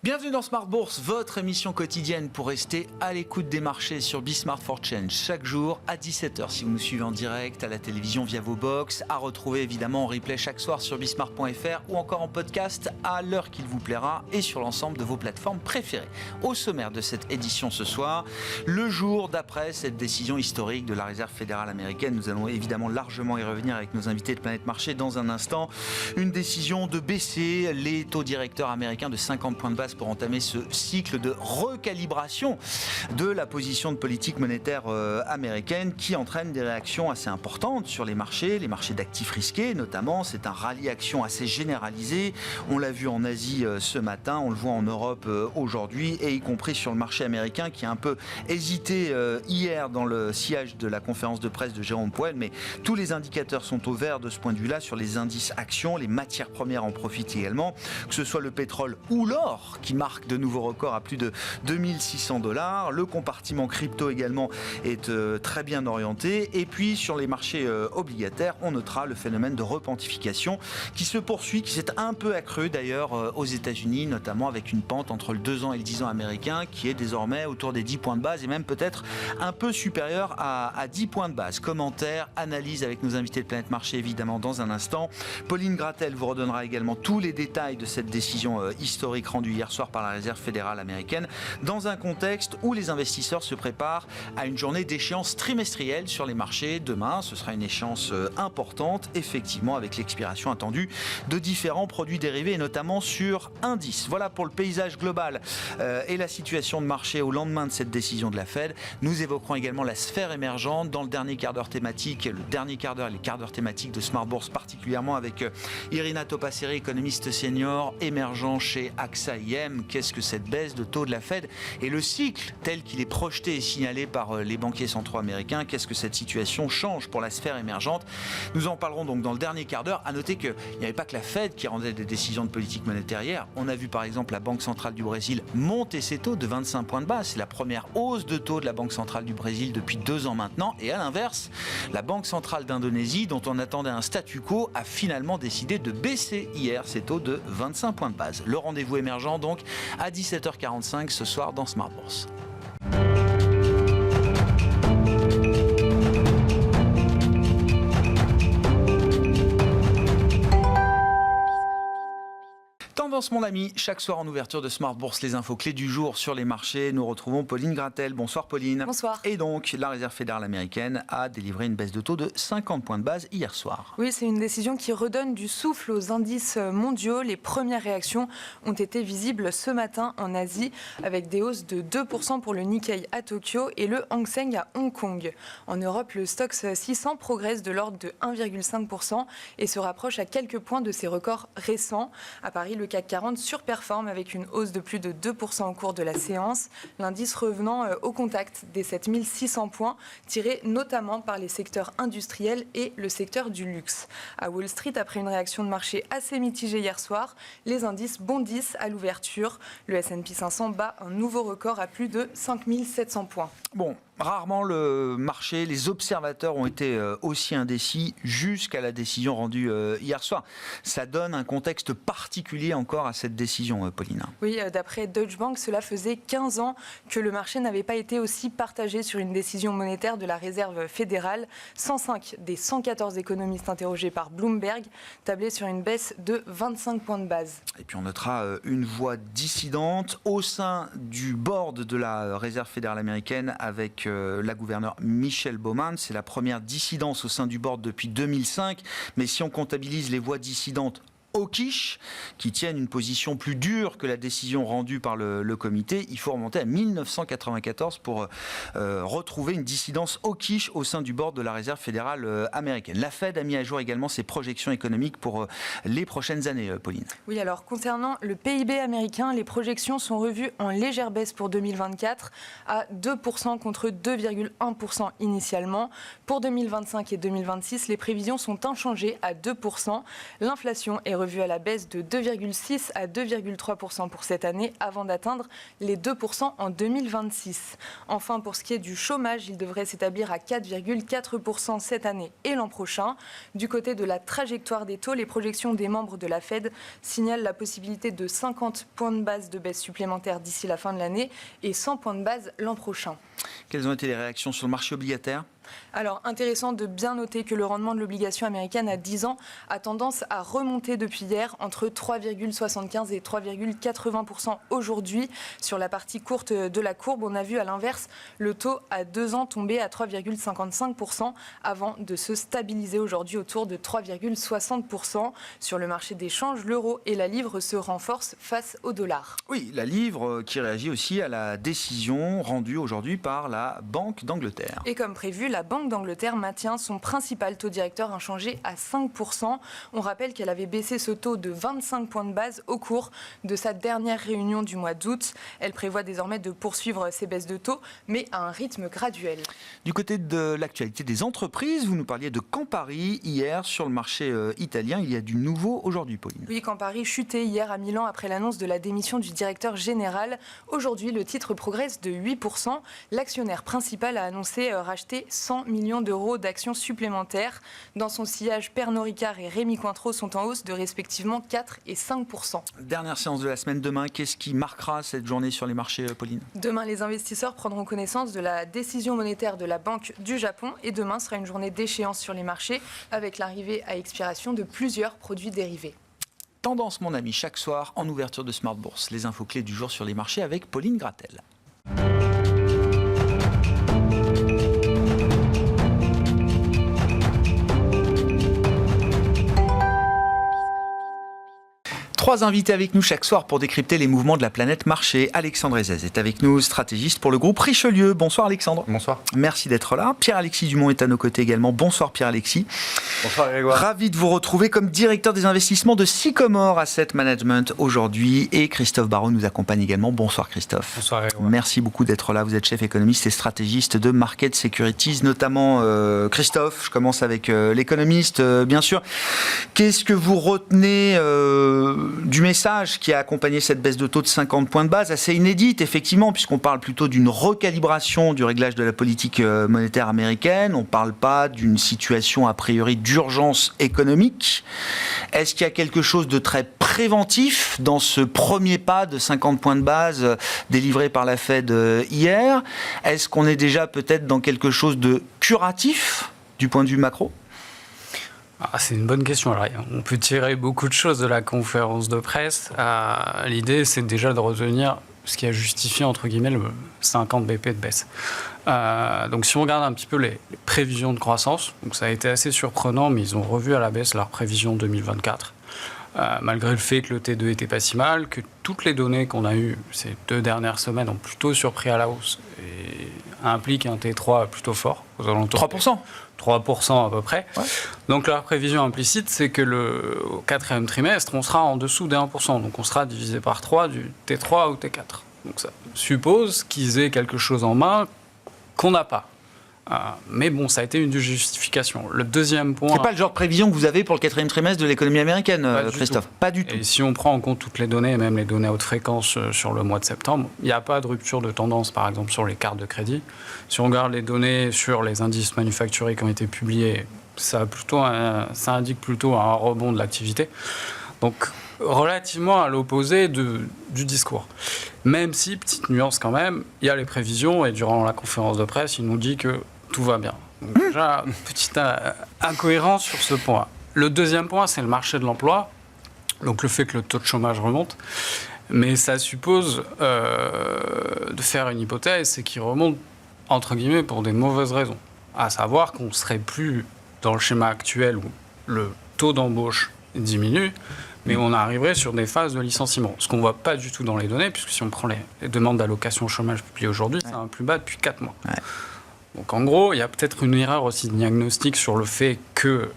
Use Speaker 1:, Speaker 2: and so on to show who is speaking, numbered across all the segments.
Speaker 1: Bienvenue dans Smart Bourse, votre émission quotidienne pour rester à l'écoute des marchés sur Bismart for Change. Chaque jour à 17h si vous nous suivez en direct, à la télévision via vos box, à retrouver évidemment en replay chaque soir sur bismart.fr ou encore en podcast à l'heure qu'il vous plaira et sur l'ensemble de vos plateformes préférées. Au sommaire de cette édition ce soir, le jour d'après cette décision historique de la Réserve fédérale américaine, nous allons évidemment largement y revenir avec nos invités de Planète Marché dans un instant. Une décision de baisser les taux directeurs américains de 50 points de base pour entamer ce cycle de recalibration de la position de politique monétaire américaine qui entraîne des réactions assez importantes sur les marchés d'actifs risqués notamment. C'est un rallye-action assez généralisé. On l'a vu en Asie ce matin, on le voit en Europe aujourd'hui et y compris sur le marché américain qui a un peu hésité hier dans le sillage de la conférence de presse de Jérôme Powell, mais tous les indicateurs sont au vert de ce point de vue-là sur les indices actions, les matières premières en profitent également, que ce soit le pétrole ou l'or qui marque de nouveaux records à plus de 2600$. Le compartiment crypto également est très bien orienté. Et puis sur les marchés obligataires, on notera le phénomène de repentification qui se poursuit, qui s'est un peu accru d'ailleurs aux États-Unis, notamment avec une pente entre le 2 ans et le 10 ans américain qui est désormais autour des 10 points de base et même peut-être un peu supérieur à 10 points de base. Commentaires, analyse avec nos invités de Planète Marché évidemment dans un instant. Pauline Gratel vous redonnera également tous les détails de cette décision historique rendue hier soir par la Réserve fédérale américaine, dans un contexte où les investisseurs se préparent à une journée d'échéance trimestrielle sur les marchés. Demain, ce sera une échéance importante, effectivement, avec l'expiration attendue de différents produits dérivés, et notamment sur indices. Voilà pour le paysage global et la situation de marché au lendemain de cette décision de la Fed. Nous évoquerons également la sphère émergente dans le dernier quart d'heure thématique, le dernier quart d'heure, les quarts d'heure thématiques de Smart Bourse particulièrement avec Irina Topasseri, économiste senior, émergent chez AXA IM. Qu'est-ce que cette baisse de taux de la Fed et le cycle tel qu'il est projeté et signalé par les banquiers centraux américains, qu'est-ce que cette situation change pour la sphère émergente? Nous en parlerons donc dans le dernier quart d'heure. À noter qu'il n'y avait pas que la Fed qui rendait des décisions de politique monétaire hier. On a vu par exemple la Banque centrale du Brésil monter ses taux de 25 points de base. C'est la première hausse de taux de la Banque centrale du Brésil depuis 2 ans maintenant. Et à l'inverse, la Banque centrale d'Indonésie, dont on attendait un statu quo, a finalement décidé de baisser hier ses taux de 25 points de base. Le rendez-vous émergent donc à 17h45 ce soir dans Smart Bourse. Tendance mon ami, chaque soir en ouverture de Smart Bourse, les infos clés du jour sur les marchés. Nous retrouvons Pauline Gratel. Bonsoir Pauline.
Speaker 2: Bonsoir.
Speaker 1: Et donc, la Réserve fédérale américaine a délivré une baisse de taux de 50 points de base hier soir.
Speaker 2: Oui, c'est une décision qui redonne du souffle aux indices mondiaux. Les premières réactions ont été visibles ce matin en Asie, avec des hausses de 2% pour le Nikkei à Tokyo et le Hang Seng à Hong Kong. En Europe, le Stoxx 600 progresse de l'ordre de 1,5% et se rapproche à quelques points de ses records récents. À Paris, le CAC 40 surperforme avec une hausse de plus de 2% au cours de la séance. L'indice revenant au contact des 7600 points, tiré notamment par les secteurs industriels et le secteur du luxe. À Wall Street, après une réaction de marché assez mitigée hier soir, les indices bondissent à l'ouverture. Le S&P 500 bat un nouveau record à plus de 5700 points.
Speaker 1: Bon, rarement le marché, les observateurs ont été aussi indécis jusqu'à la décision rendue hier soir. Ça donne un contexte particulier encore à cette décision, Pauline.
Speaker 2: Oui, d'après Deutsche Bank, cela faisait 15 ans que le marché n'avait pas été aussi partagé sur une décision monétaire de la Réserve fédérale. 105 des 114 économistes interrogés par Bloomberg tablaient sur une baisse de 25 points de base.
Speaker 1: Et puis on notera une voix dissidente au sein du board de la Réserve fédérale américaine avec la gouverneure Michelle Bowman. C'est la première dissidence au sein du board depuis 2005. Mais si on comptabilise les voix dissidentes hawkish, qui tiennent une position plus dure que la décision rendue par le comité, il faut remonter à 1994 pour retrouver une dissidence hawkish au sein du board de la Réserve fédérale américaine. La Fed a mis à jour également ses projections économiques pour les prochaines années, Pauline.
Speaker 2: Oui, alors concernant le PIB américain, les projections sont revues en légère baisse pour 2024 à 2% contre 2,1% initialement. Pour 2025 et 2026, les prévisions sont inchangées à 2%. L'inflation est revu à la baisse de 2,6 à 2,3% pour cette année, avant d'atteindre les 2% en 2026. Enfin, pour ce qui est du chômage, il devrait s'établir à 4,4% cette année et l'an prochain. Du côté de la trajectoire des taux, les projections des membres de la Fed signalent la possibilité de 50 points de base de baisse supplémentaire d'ici la fin de l'année et 100 points de base l'an prochain.
Speaker 1: Quelles ont été les réactions sur le marché obligataire ?
Speaker 2: Alors, intéressant de bien noter que le rendement de l'obligation américaine à 10 ans a tendance à remonter depuis hier, entre 3,75 et 3,80% aujourd'hui. Sur la partie courte de la courbe, on a vu à l'inverse le taux à 2 ans tomber à 3,55% avant de se stabiliser aujourd'hui autour de 3,60%. Sur le marché des changes, l'euro et la livre se renforcent face au dollar.
Speaker 1: Oui, la livre qui réagit aussi à la décision rendue aujourd'hui par la Banque d'Angleterre.
Speaker 2: Et comme prévu, la Banque d'Angleterre maintient son principal taux directeur inchangé à 5%. On rappelle qu'elle avait baissé ce taux de 25 points de base au cours de sa dernière réunion du mois d'août. Elle prévoit désormais de poursuivre ses baisses de taux, mais à un rythme graduel.
Speaker 1: Du côté de l'actualité des entreprises, vous nous parliez de Campari hier sur le marché italien. Il y a du nouveau aujourd'hui, Pauline.
Speaker 2: Oui, Campari chutait hier à Milan après l'annonce de la démission du directeur général. Aujourd'hui, le titre progresse de 8%. L'actionnaire principal a annoncé racheter 100 millions d'euros d'actions supplémentaires. Dans son sillage, Pernod Ricard et Rémy Cointreau sont en hausse de respectivement 4 et 5%.
Speaker 1: Dernière séance de la semaine demain. Qu'est-ce qui marquera cette journée sur les marchés, Pauline ?
Speaker 2: Demain, les investisseurs prendront connaissance de la décision monétaire de la Banque du Japon. Et demain sera une journée d'échéance sur les marchés avec l'arrivée à expiration de plusieurs produits dérivés.
Speaker 1: Tendance, mon ami, chaque soir en ouverture de Smart Bourse. Les infos clés du jour sur les marchés avec Pauline Gratel. Trois invités avec nous chaque soir pour décrypter les mouvements de la planète marché. Alexandre Ezez est avec nous, stratégiste pour le groupe Richelieu. Bonsoir Alexandre.
Speaker 3: Bonsoir.
Speaker 1: Merci d'être là. Pierre-Alexis Dumont est à nos côtés également. Bonsoir Pierre-Alexis.
Speaker 3: Bonsoir Grégoire.
Speaker 1: Ravi de vous retrouver comme directeur des investissements de Sycomore Asset Management aujourd'hui. Et Christophe Barraud nous accompagne également. Bonsoir Christophe.
Speaker 3: Bonsoir Grégoire.
Speaker 1: Merci beaucoup d'être là. Vous êtes chef économiste et stratégiste de Market Securities, notamment Christophe. Je commence avec l'économiste, bien sûr. Qu'est-ce que vous retenez du message qui a accompagné cette baisse de taux de 50 points de base, assez inédite effectivement, puisqu'on parle plutôt d'une recalibration du réglage de la politique monétaire américaine, on ne parle pas d'une situation a priori d'urgence économique. Est-ce qu'il y a quelque chose de très préventif dans ce premier pas de 50 points de base délivré par la Fed hier? Est-ce qu'on est déjà peut-être dans quelque chose de curatif du point de vue macro?
Speaker 3: C'est une bonne question. Alors, on peut tirer beaucoup de choses de la conférence de presse. L'idée, c'est déjà de retenir ce qui a justifié, entre guillemets, le 50 BP de baisse. Donc, si on regarde un petit peu les prévisions de croissance, donc ça a été assez surprenant, mais ils ont revu à la baisse leur prévision 2024. Malgré le fait que le T2 était pas si mal, que toutes les données qu'on a eues ces 2 dernières semaines ont plutôt surpris à la hausse et impliquent un T3 plutôt fort, aux alentours
Speaker 1: 3%.
Speaker 3: 3% à peu près.
Speaker 1: Ouais.
Speaker 3: Donc leur prévision implicite, c'est que au 4e trimestre, on sera en dessous des 1%. Donc on sera divisé par 3 du T3 au T4. Donc ça suppose qu'ils aient quelque chose en main qu'on n'a pas. Mais bon, ça a été une justification. Le deuxième point...
Speaker 1: C'est pas le genre de prévision que vous avez pour le 4e trimestre de l'économie américaine, Christophe. Pas du tout.
Speaker 3: Et si on prend en compte toutes les données, même les données à haute fréquence sur le mois de septembre, il n'y a pas de rupture de tendance, par exemple, sur les cartes de crédit. Si on regarde les données sur les indices manufacturés qui ont été publiés, ça indique plutôt un rebond de l'activité. Donc, relativement à l'opposé du discours. Même si, petite nuance quand même, il y a les prévisions, et durant la conférence de presse, il nous dit que tout va bien. Donc déjà, petite incohérence sur ce point. Le deuxième point, c'est le marché de l'emploi. Donc le fait que le taux de chômage remonte. Mais ça suppose de faire une hypothèse, c'est qu'il remonte, entre guillemets, pour des mauvaises raisons. À savoir qu'on ne serait plus dans le schéma actuel où le taux d'embauche diminue, mais on arriverait sur des phases de licenciement. Ce qu'on ne voit pas du tout dans les données, puisque si on prend les demandes d'allocation au chômage publiées aujourd'hui, c'est un plus bas depuis 4 mois. Ouais. Donc en gros, il y a peut-être une erreur aussi de diagnostic sur le fait que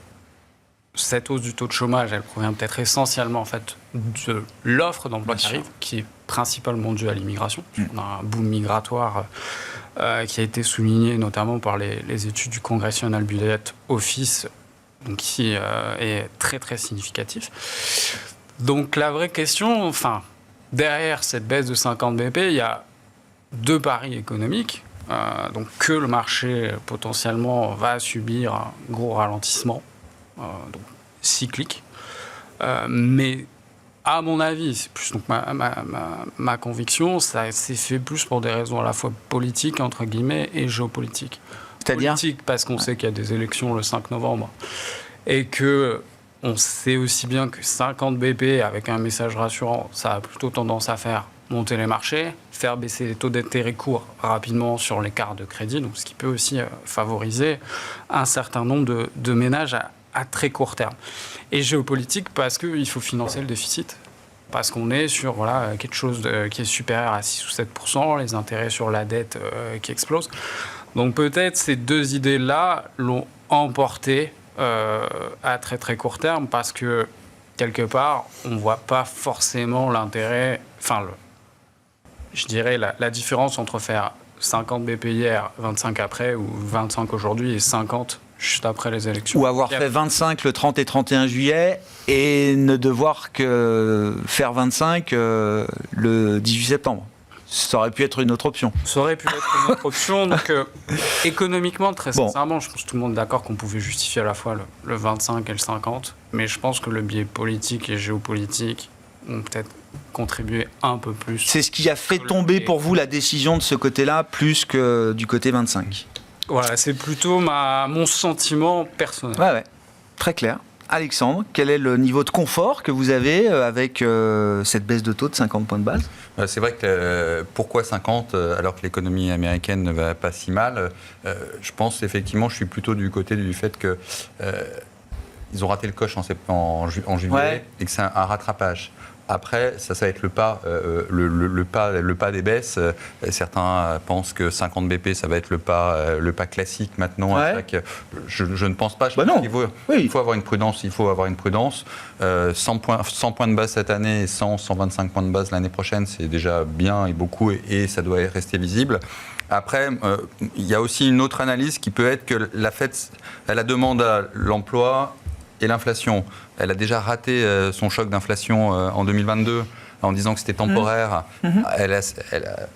Speaker 3: cette hausse du taux de chômage, elle provient peut-être essentiellement en fait, de l'offre d'emploi qui arrive, qui est principalement due à l'immigration. On a un boom migratoire qui a été souligné notamment par les études du Congressional Budget Office donc qui est très très significatif. Donc la vraie question, derrière cette baisse de 50 BP, il y a deux paris économiques. Donc que le marché potentiellement va subir un gros ralentissement, donc cyclique. Mais à mon avis, c'est plus donc ma conviction, ça s'est fait plus pour des raisons à la fois politiques, entre guillemets, et géopolitiques.
Speaker 1: C'est-à-dire
Speaker 3: politique, parce qu'on sait qu'il y a des élections le 5 novembre. Et que on sait aussi bien que 50 BP, avec un message rassurant, ça a plutôt tendance à faire monter les marchés, faire baisser les taux d'intérêt courts rapidement sur les cartes de crédit, donc ce qui peut aussi favoriser un certain nombre de ménages à très court terme. Et géopolitique, parce qu'il faut financer le déficit. Parce qu'on est sur quelque chose qui est supérieur à 6 ou 7%, les intérêts sur la dette qui explosent. Donc peut-être ces deux idées-là l'ont emporté à très très court terme, parce que quelque part, on ne voit pas forcément l'intérêt, je dirais la différence entre faire 50 BP hier, 25 après, ou 25 aujourd'hui et 50 juste après les élections.
Speaker 1: Ou avoir fait 25 le 30 et 31 juillet et ne devoir que faire 25 le 18 septembre. Ça aurait pu être une autre option.
Speaker 3: Ça aurait pu être une autre option. Donc, économiquement, très sincèrement, je pense que tout le monde est d'accord qu'on pouvait justifier à la fois le 25 et le 50. Mais je pense que le biais politique et géopolitique ont peut-être contribué un peu plus.
Speaker 1: C'est ce qui a fait tomber pour vous la décision de ce côté-là, plus que du côté 25.
Speaker 3: Voilà, c'est plutôt mon sentiment personnel.
Speaker 1: Ouais, très clair. Alexandre, quel est le niveau de confort que vous avez avec cette baisse de taux de 50 points de base ?
Speaker 4: C'est vrai que pourquoi 50 alors que l'économie américaine ne va pas si mal ? Je pense effectivement, je suis plutôt du côté du fait que ils ont raté le coche en juillet et que c'est un rattrapage. Après, ça va être le pas des baisses. Certains pensent que 50 BP, ça va être le pas classique maintenant. Je ne pense pas. Il faut avoir une prudence. 100 points de base cette année et 125 points de base l'année prochaine, c'est déjà bien et beaucoup, et ça doit rester visible. Après, il y a aussi une autre analyse qui peut être que la Fed, elle a demandé à l'emploi et l'inflation. Elle a déjà raté son choc d'inflation en 2022 en disant que c'était temporaire. Elle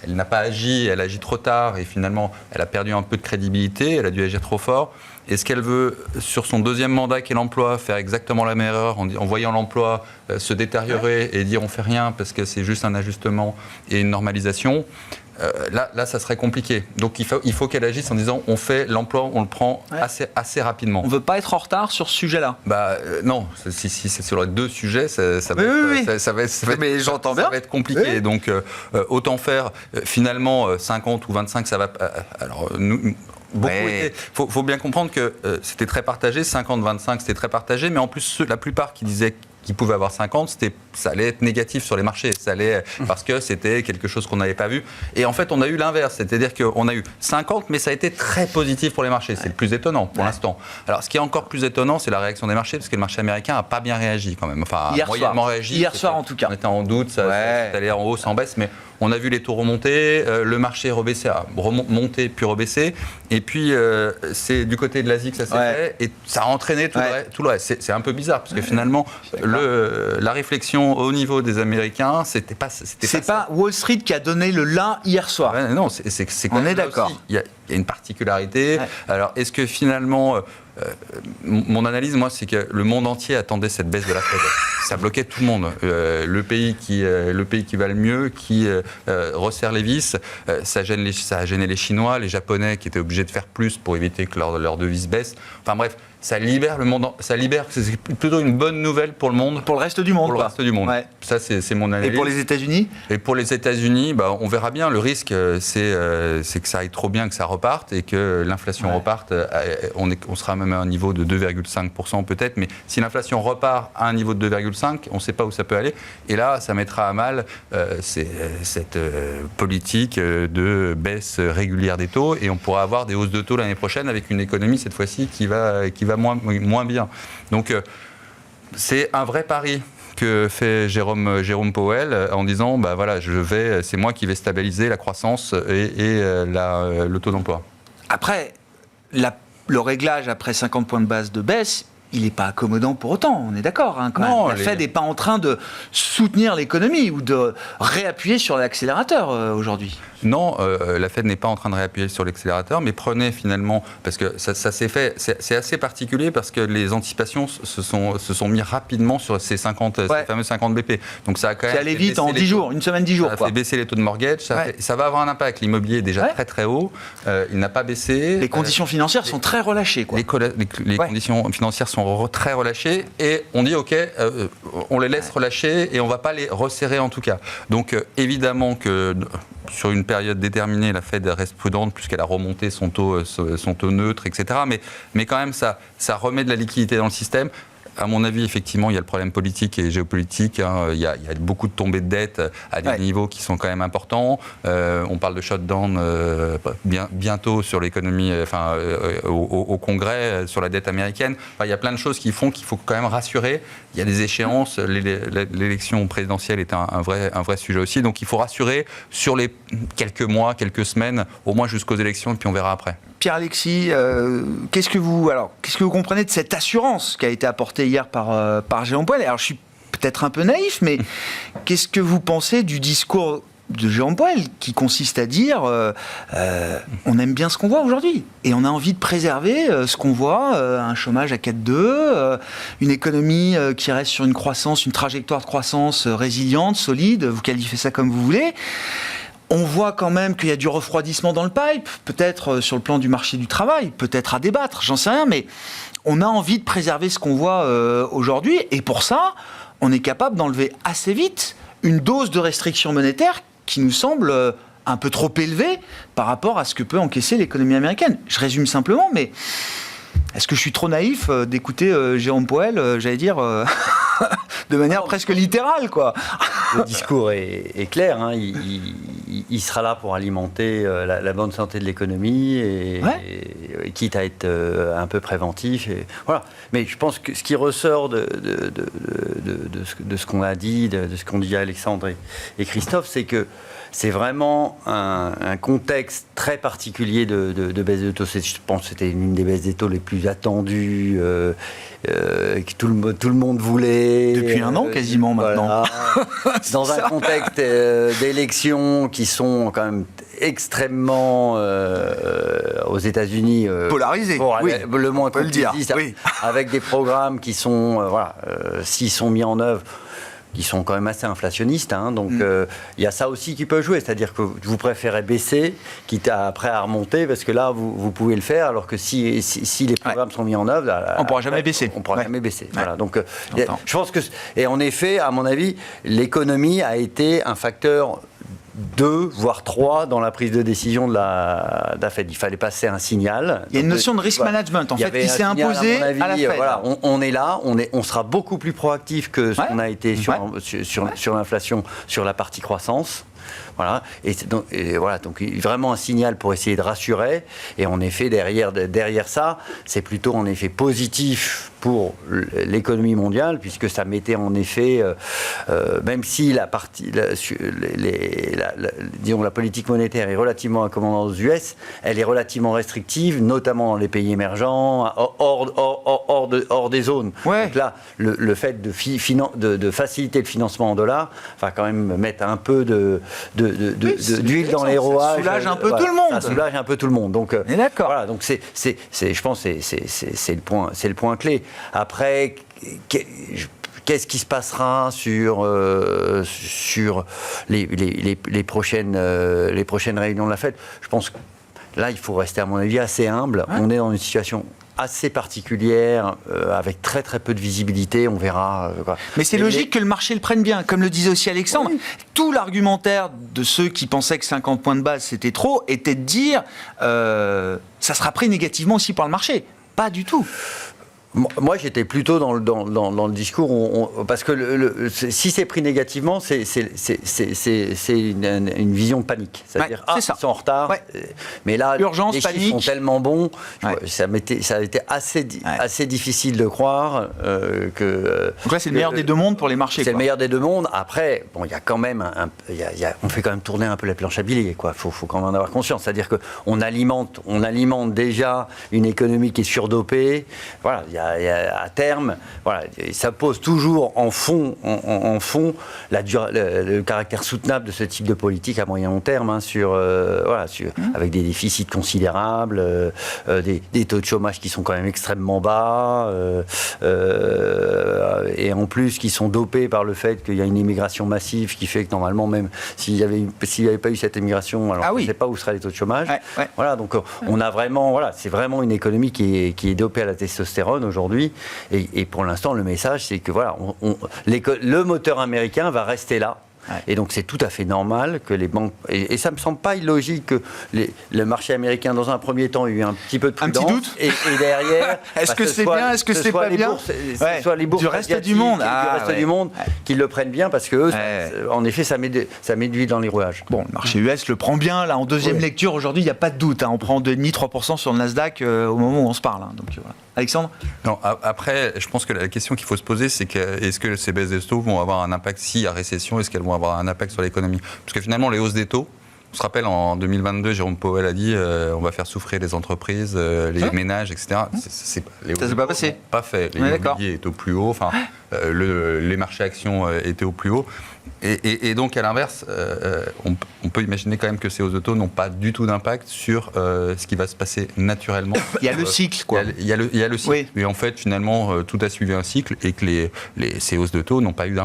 Speaker 4: n'a pas agi, elle agit trop tard et finalement, elle a perdu un peu de crédibilité, elle a dû agir trop fort. Est-ce qu'elle veut, sur son deuxième mandat qui est l'emploi, faire exactement la même erreur en voyant l'emploi se détériorer et dire on ne fait rien parce que c'est juste un ajustement et une normalisation ? Là, ça serait compliqué. Donc, il faut qu'elle agisse en disant on fait l'emploi, on le prend assez rapidement.
Speaker 1: On ne veut pas être en retard sur ce sujet-là.
Speaker 4: Non, si c'est sur les deux sujets, ça va être compliqué. Oui. Donc, autant faire finalement 50 ou 25, ça va. Alors, il faut bien comprendre que c'était très partagé. 50-25, c'était très partagé. Mais en plus, la plupart qui disaient qui pouvaient avoir 50, ça allait être négatif sur les marchés, parce que c'était quelque chose qu'on n'avait pas vu. Et en fait, on a eu l'inverse, c'est-à-dire qu'on a eu 50, mais ça a été très positif pour les marchés. C'est le plus étonnant pour l'instant. Alors, ce qui est encore plus étonnant, c'est la réaction des marchés, parce que le marché américain n'a pas bien réagi quand même. Enfin, moyennement réagi.
Speaker 1: Hier soir, en tout cas.
Speaker 4: On était en doute, ça allait en hausse, en baisse, mais on a vu les taux remonter, le marché remonter puis rebaisser, et puis c'est du côté de l'Asie que ça s'est fait, et ça a entraîné tout le reste. C'est un peu bizarre, parce que finalement, la réflexion au niveau des Américains, c'était pas
Speaker 1: Wall Street qui a donné le là hier soir.
Speaker 4: Non, on est d'accord. Il y a une particularité. Alors, est-ce que finalement... mon analyse, moi, c'est que le monde entier attendait cette baisse de la Fed. Ça bloquait tout le monde. Le pays qui va le mieux, qui resserre les vis, ça a gêné les Chinois, les Japonais qui étaient obligés de faire plus pour éviter que leur devise baisse. Enfin bref, ça libère le monde. C'est plutôt une bonne nouvelle pour le monde.
Speaker 1: Pour le reste du monde.
Speaker 4: Pour le reste du monde. Ça, c'est mon analyse.
Speaker 1: Et pour les États-Unis ?
Speaker 4: Et pour les États-Unis, on verra bien. Le risque, c'est que ça aille trop bien, que ça reparte et que l'inflation reparte. On sera même à un niveau de 2,5% peut-être, mais si l'inflation repart à un niveau de 2,5%, on ne sait pas où ça peut aller. Et là, ça mettra à mal cette politique de baisse régulière des taux, et on pourra avoir des hausses de taux l'année prochaine avec une économie cette fois-ci qui va moins bien. Donc, c'est un vrai pari que fait Jérôme Powell en disant c'est moi qui vais stabiliser la croissance et le taux d'emploi.
Speaker 1: Après, le réglage après 50 points de base de baisse, il n'est pas accommodant pour autant, on est d'accord. Quand
Speaker 4: Non,
Speaker 1: même. La Fed n'est pas en train de soutenir l'économie ou de réappuyer sur l'accélérateur aujourd'hui.
Speaker 4: Non, la Fed n'est pas en train de réappuyer sur l'accélérateur, mais prenez finalement, parce que ça s'est fait, c'est assez particulier parce que les anticipations se sont mis rapidement sur ces fameux 50 BP. Donc ça a quand même.
Speaker 1: C'est allé vite en 10 jours, une semaine, 10 jours.
Speaker 4: Ça a fait baisser les taux de mortgage, ça va avoir un impact. L'immobilier est déjà très très haut, il n'a pas baissé.
Speaker 1: Les conditions financières sont très relâchées. Quoi.
Speaker 4: Les conditions financières sont très relâchées et on dit ok, on les laisse relâcher et on ne va pas les resserrer en tout cas. Donc évidemment que sur une période déterminée, la Fed reste prudente puisqu'elle a remonté son taux neutre, etc. Mais quand même, ça remet de la liquidité dans le système. À mon avis, effectivement, il y a le problème politique et géopolitique. Il y a beaucoup de tombées de dettes à des niveaux qui sont quand même importants. On parle de shutdown bientôt sur l'économie, au Congrès, sur la dette américaine. Il y a plein de choses qui font qu'il faut quand même rassurer. Il y a des échéances. L'élection présidentielle est un vrai sujet aussi. Donc il faut rassurer sur les quelques mois, quelques semaines, au moins jusqu'aux élections, et puis on verra après.
Speaker 1: Pierre-Alexis, qu'est-ce que vous comprenez de cette assurance qui a été apportée hier par Jérôme Powell? Alors, je suis peut-être un peu naïf, mais qu'est-ce que vous pensez du discours de Jérôme Powell qui consiste à dire on aime bien ce qu'on voit aujourd'hui et on a envie de préserver ce qu'on voit, un chômage à 4,2, une économie qui reste sur une trajectoire de croissance résiliente, solide, vous qualifiez ça comme vous voulez. On voit quand même qu'il y a du refroidissement dans le pipe, peut-être sur le plan du marché du travail, peut-être à débattre, j'en sais rien, mais on a envie de préserver ce qu'on voit aujourd'hui, et pour ça, on est capable d'enlever assez vite une dose de restriction monétaire qui nous semble un peu trop élevée par rapport à ce que peut encaisser l'économie américaine. Je résume simplement, mais est-ce que je suis trop naïf d'écouter Jérôme Powell, j'allais dire, de manière presque littérale, quoi.
Speaker 5: Le discours est clair, hein. Il sera là pour alimenter la bonne santé de l'économie, et quitte à être un peu préventif. Et, voilà. Mais je pense que ce qui ressort de ce qu'on a dit, de ce qu'ont dit Alexandre et Christophe, c'est que c'est vraiment un contexte très particulier de baisse de taux. Je pense que c'était l'une des baisses des taux les plus attendues, que tout le monde voulait.
Speaker 1: Depuis un an quasiment maintenant.
Speaker 5: Voilà. Dans un contexte d'élections qui sont quand même extrêmement aux États-Unis
Speaker 1: polarisé,
Speaker 5: le moins qu'on
Speaker 1: peut le dire,
Speaker 5: avec des programmes qui sont s'ils sont mis en œuvre, qui sont quand même assez inflationnistes, hein, donc il y a ça aussi qui peut jouer, c'est-à-dire que vous préférez baisser, quitte après à remonter, parce que là vous pouvez le faire, alors que si les programmes sont mis en œuvre,
Speaker 1: on ne pourra jamais baisser.
Speaker 5: On ne pourra jamais baisser. Voilà, donc je pense que, et en effet, à mon avis, l'économie a été un facteur 2, voire 3 dans la prise de décision de la Fed. Il fallait passer un signal.
Speaker 1: Il y a une notion de risk management en fait qui s'est imposée à la Fed.
Speaker 5: Voilà, on est là, on sera beaucoup plus proactif que ce qu'on a été sur l'inflation, sur la partie croissance. Voilà, donc vraiment un signal pour essayer de rassurer. Et en effet, derrière ça, c'est plutôt en effet positif pour l'économie mondiale, puisque ça mettait en effet, même si la politique monétaire est relativement accommodante aux US, elle est relativement restrictive, notamment dans les pays émergents, hors des zones. Donc là, le fait de faciliter le financement en dollars va quand même mettre un peu d'huile dans les rouages.
Speaker 1: Ça soulage un peu tout le monde.
Speaker 5: Ça soulage un peu tout le monde. Donc,
Speaker 1: d'accord.
Speaker 5: Voilà, donc je pense que c'est le point clé. Après, qu'est-ce qui se passera sur les prochaines réunions de la Fed? Je pense que là, il faut rester, à mon avis, assez humble. On est dans une situation assez particulière, avec très très peu de visibilité, on verra.
Speaker 1: Mais c'est logique que le marché le prenne bien, comme le disait aussi Alexandre. Tout l'argumentaire de ceux qui pensaient que 50 points de base c'était trop était de dire ça sera pris négativement aussi par le marché. Pas du tout.
Speaker 5: Moi, j'étais plutôt dans le discours, parce que si c'est pris négativement, c'est une vision de panique. C'est-à-dire, ils sont en retard. Mais là,
Speaker 1: urgence,
Speaker 5: les
Speaker 1: panique.
Speaker 5: chiffres sont tellement bons, ça a été assez difficile de croire que...
Speaker 1: Donc là, c'est le meilleur des deux mondes pour les marchés.
Speaker 5: C'est le meilleur des deux mondes. Après, il y a quand même on fait quand même tourner un peu la planche à billets, quoi. Faut quand même en avoir conscience. C'est-à-dire qu'on alimente déjà une économie qui est surdopée. Voilà, il y a à terme, voilà, et ça pose toujours en fond le caractère soutenable de ce type de politique à moyen long terme, hein, avec des déficits considérables, des taux de chômage qui sont quand même extrêmement bas, et en plus qui sont dopés par le fait qu'il y a une immigration massive qui fait que normalement, même s'il n'y avait pas eu cette immigration, alors on ne sait pas où seraient les taux de chômage.
Speaker 1: Ouais.
Speaker 5: Voilà, donc on a vraiment, c'est vraiment une économie qui est dopée à la testostérone aujourd'hui. Et pour l'instant, le message, c'est que le moteur américain va rester là. Ouais. Et donc c'est tout à fait normal que les banques... Et ça ne me semble pas illogique que le marché américain, dans un premier temps, ait eu un petit peu de prudence.
Speaker 1: Un petit doute.
Speaker 5: Et derrière...
Speaker 1: Est-ce que c'est bien, est-ce que c'est pas bien
Speaker 5: soit les bourses
Speaker 1: du reste du monde,
Speaker 5: du monde qui le prennent bien, parce que eux, en effet, ça met de l'huile dans les rouages.
Speaker 1: Bon, le marché US le prend bien. Là, en deuxième lecture, aujourd'hui, il n'y a pas de doute. Hein. On prend 2,5-3% sur le Nasdaq au moment où on se parle. Hein. Donc, voilà. Alexandre ?
Speaker 4: Non, après, je pense que la question qu'il faut se poser, c'est est-ce que ces baisses de taux vont avoir un impact s'il y a récession ? Est-ce qu'elles vont avoir un impact sur l'économie ? Parce que finalement, les hausses des taux, on se rappelle, en 2022, Jérôme Powell a dit on va faire souffrir les entreprises, les ménages, etc.
Speaker 1: Ça s'est pas passé.
Speaker 4: Pas fait. L'immobilier est au plus haut, enfin, les marchés actions étaient au plus haut. Et donc, à l'inverse, on peut imaginer quand même que ces hausses de taux n'ont pas du tout d'impact sur ce qui va se passer naturellement.
Speaker 1: Il y a le cycle, quoi.
Speaker 4: Il y a le cycle. Oui. Mais en fait, finalement, tout a suivi un cycle et que ces hausses de taux n'ont pas eu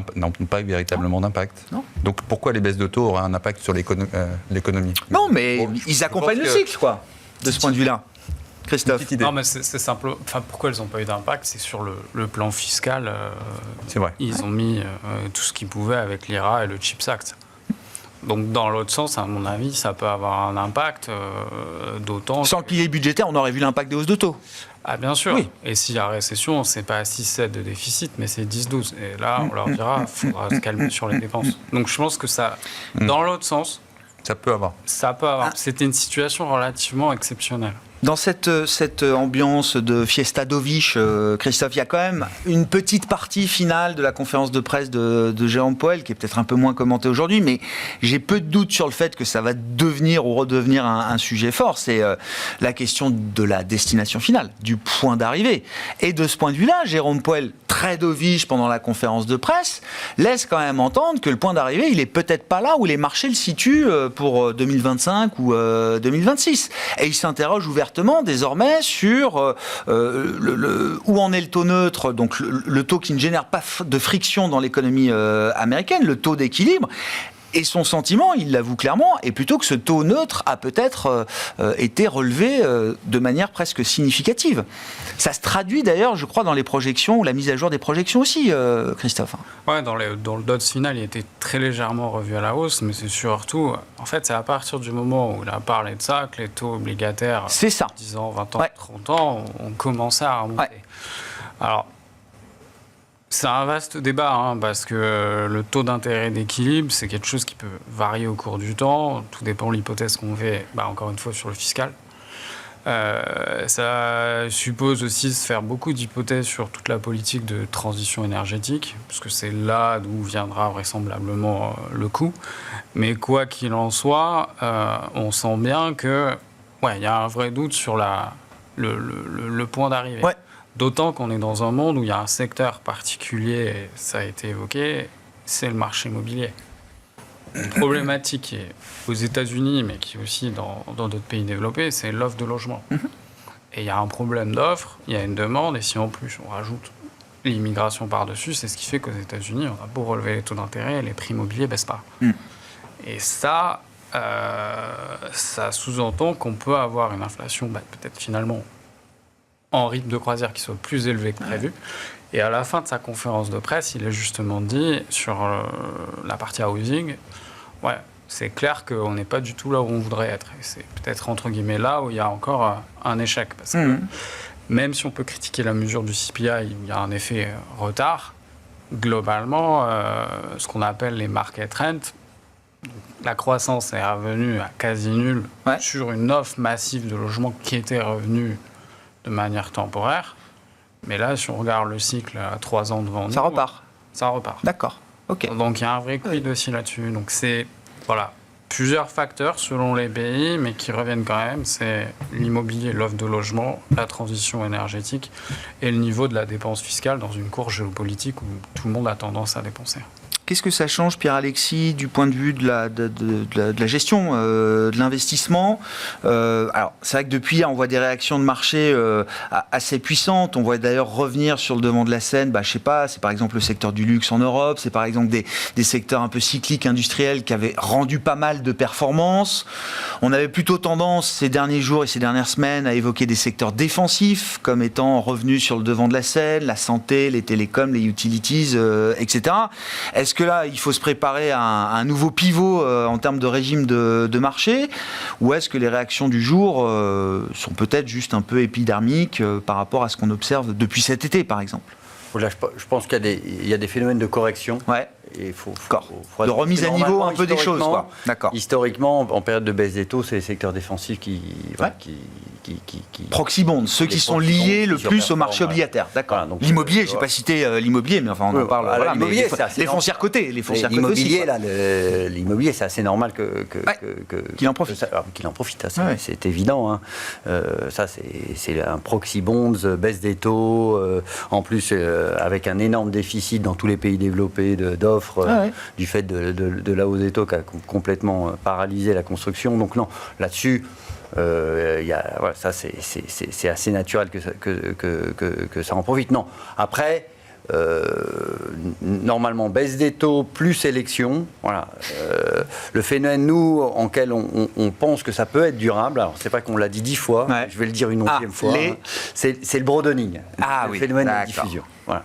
Speaker 4: véritablement d'impact. Non. Donc, pourquoi les baisses de taux auraient un impact sur l'économie ?
Speaker 1: Non, mais ils accompagnent le cycle, quoi, de ce point de vue-là. Christophe.
Speaker 3: Non, mais c'est simple. Enfin, pourquoi elles n'ont pas eu d'impact ? C'est sur le plan fiscal.
Speaker 4: C'est vrai.
Speaker 3: Ils ont mis tout ce qu'ils pouvaient avec l'IRA et le CHIPS Act. Donc, dans l'autre sens, à mon avis, ça peut avoir un impact, d'autant...
Speaker 1: Sans le pilier budgétaire, on aurait vu l'impact des hausses de taux.
Speaker 3: Ah, bien sûr.
Speaker 1: Oui.
Speaker 3: Et s'il y a récession, c'est pas 6-7 de déficit, mais c'est 10-12. Et là, on leur dira, il faudra se calmer sur les dépenses. Donc, je pense que ça, dans l'autre sens...
Speaker 4: Ça peut avoir.
Speaker 3: C'était une situation relativement exceptionnelle.
Speaker 1: Dans cette ambiance de Fiesta Dovish, Christophe, il y a quand même une petite partie finale de la conférence de presse de Jérôme Powell, qui est peut-être un peu moins commentée aujourd'hui, mais j'ai peu de doutes sur le fait que ça va devenir ou redevenir un sujet fort. C'est la question de la destination finale, du point d'arrivée. Et de ce point de vue-là, Jérôme Powell, très dovish pendant la conférence de presse, laisse quand même entendre que le point d'arrivée, il est peut-être pas là où les marchés le situent pour 2025 ou 2026. Et il s'interroge ouvertement désormais sur où en est le taux neutre, donc le taux qui ne génère pas de friction dans l'économie américaine, le taux d'équilibre. Et son sentiment, il l'avoue clairement, est plutôt que ce taux neutre a peut-être été relevé de manière presque significative. Ça se traduit d'ailleurs, je crois, dans les projections, ou la mise à jour des projections aussi, Christophe.
Speaker 3: Oui, dans le DOTS final, il était très légèrement revu à la hausse, mais c'est surtout, en fait, c'est à partir du moment où il a parlé de ça que les taux obligataires, 10 ans, 20 ans, 30 ans, ont commencé à remonter. Ouais. Alors, c'est un vaste débat, parce que le taux d'intérêt d'équilibre, c'est quelque chose qui peut varier au cours du temps. Tout dépend de l'hypothèse qu'on fait, encore une fois, sur le fiscal. Ça suppose aussi de se faire beaucoup d'hypothèses sur toute la politique de transition énergétique, parce que c'est là d'où viendra vraisemblablement le coût. Mais quoi qu'il en soit, on sent bien que il y a un vrai doute sur le point d'arrivée. Ouais. D'autant qu'on est dans un monde où il y a un secteur particulier, ça a été évoqué, c'est le marché immobilier. Une problématique qui est aux États-Unis, mais qui est aussi dans d'autres pays développés, c'est l'offre de logement. Et il y a un problème d'offre, il y a une demande, et si en plus on rajoute l'immigration par-dessus, c'est ce qui fait qu'aux États-Unis, on a beau relever les taux d'intérêt, les prix immobiliers ne baissent pas. Et ça sous-entend qu'on peut avoir une inflation peut-être finalement en rythme de croisière qui soit plus élevé que prévu. Et à la fin de sa conférence de presse, il a justement dit sur la partie housing, c'est clair qu'on n'est pas du tout là où on voudrait être. Et c'est peut-être entre guillemets là où il y a encore un échec. Parce que même si on peut critiquer la mesure du CPI, il y a un effet retard. Globalement, ce qu'on appelle les market rents, la croissance est revenue à quasi nulle sur une offre massive de logements qui était revenue de manière temporaire. Mais là, si on regarde le cycle à 3 ans devant nous... Ça repart.
Speaker 1: D'accord. OK.
Speaker 3: Donc, il y a un vrai quid aussi là-dessus. Donc, c'est... Voilà. plusieurs facteurs selon les pays, mais qui reviennent quand même, c'est l'immobilier, l'offre de logement, la transition énergétique et le niveau de la dépense fiscale dans une course géopolitique où tout le monde a tendance à dépenser.
Speaker 1: Qu'est-ce que ça change, Pierre-Alexis, du point de vue de la gestion, de l'investissement ? Alors, c'est vrai que depuis hier, on voit des réactions de marché assez puissantes. On voit d'ailleurs revenir sur le devant de la scène, je sais pas, c'est par exemple le secteur du luxe en Europe, c'est par exemple des secteurs un peu cycliques industriels qui avaient rendu pas mal de performances. On avait plutôt tendance ces derniers jours et ces dernières semaines à évoquer des secteurs défensifs comme étant revenus sur le devant de la scène, la santé, les télécoms, les utilities, etc. Est-ce que là, il faut se préparer à un nouveau pivot en termes de régime de marché, ou est-ce que les réactions du jour sont peut-être juste un peu épidermiques par rapport à ce qu'on observe depuis cet été, par exemple ?
Speaker 5: Là, je pense qu'il y a des phénomènes de correction.
Speaker 1: Ouais.
Speaker 5: Et il faut
Speaker 1: de remise à niveau un peu des choses, quoi. D'accord.
Speaker 5: Historiquement, en période de baisse des taux, c'est les secteurs défensifs qui
Speaker 1: proxy bonds, ceux qui sont liés le plus au marché obligataire. D'accord. Voilà, l'immobilier, j'ai pas cité l'immobilier, mais enfin on en parle. Voilà, l'immobilier, les foncières cotées,
Speaker 5: l'immobilier, c'est assez normal
Speaker 1: qu'il en profite.
Speaker 5: Qu'il en profite, c'est évident. Hein. Ça, c'est un proxy bonds, baisse des taux, en plus avec un énorme déficit dans tous les pays développés d'offres. Du fait de la hausse des taux qui a complètement paralysé la construction. Donc non, là-dessus, ça c'est assez naturel que ça en profite. Non, après, normalement, baisse des taux plus élection. Voilà. Le phénomène, nous, en quel on pense que ça peut être durable, alors c'est pas qu'on l'a dit 10 fois, je vais le dire une 11e fois, c'est le broadening, le phénomène de diffusion. Voilà.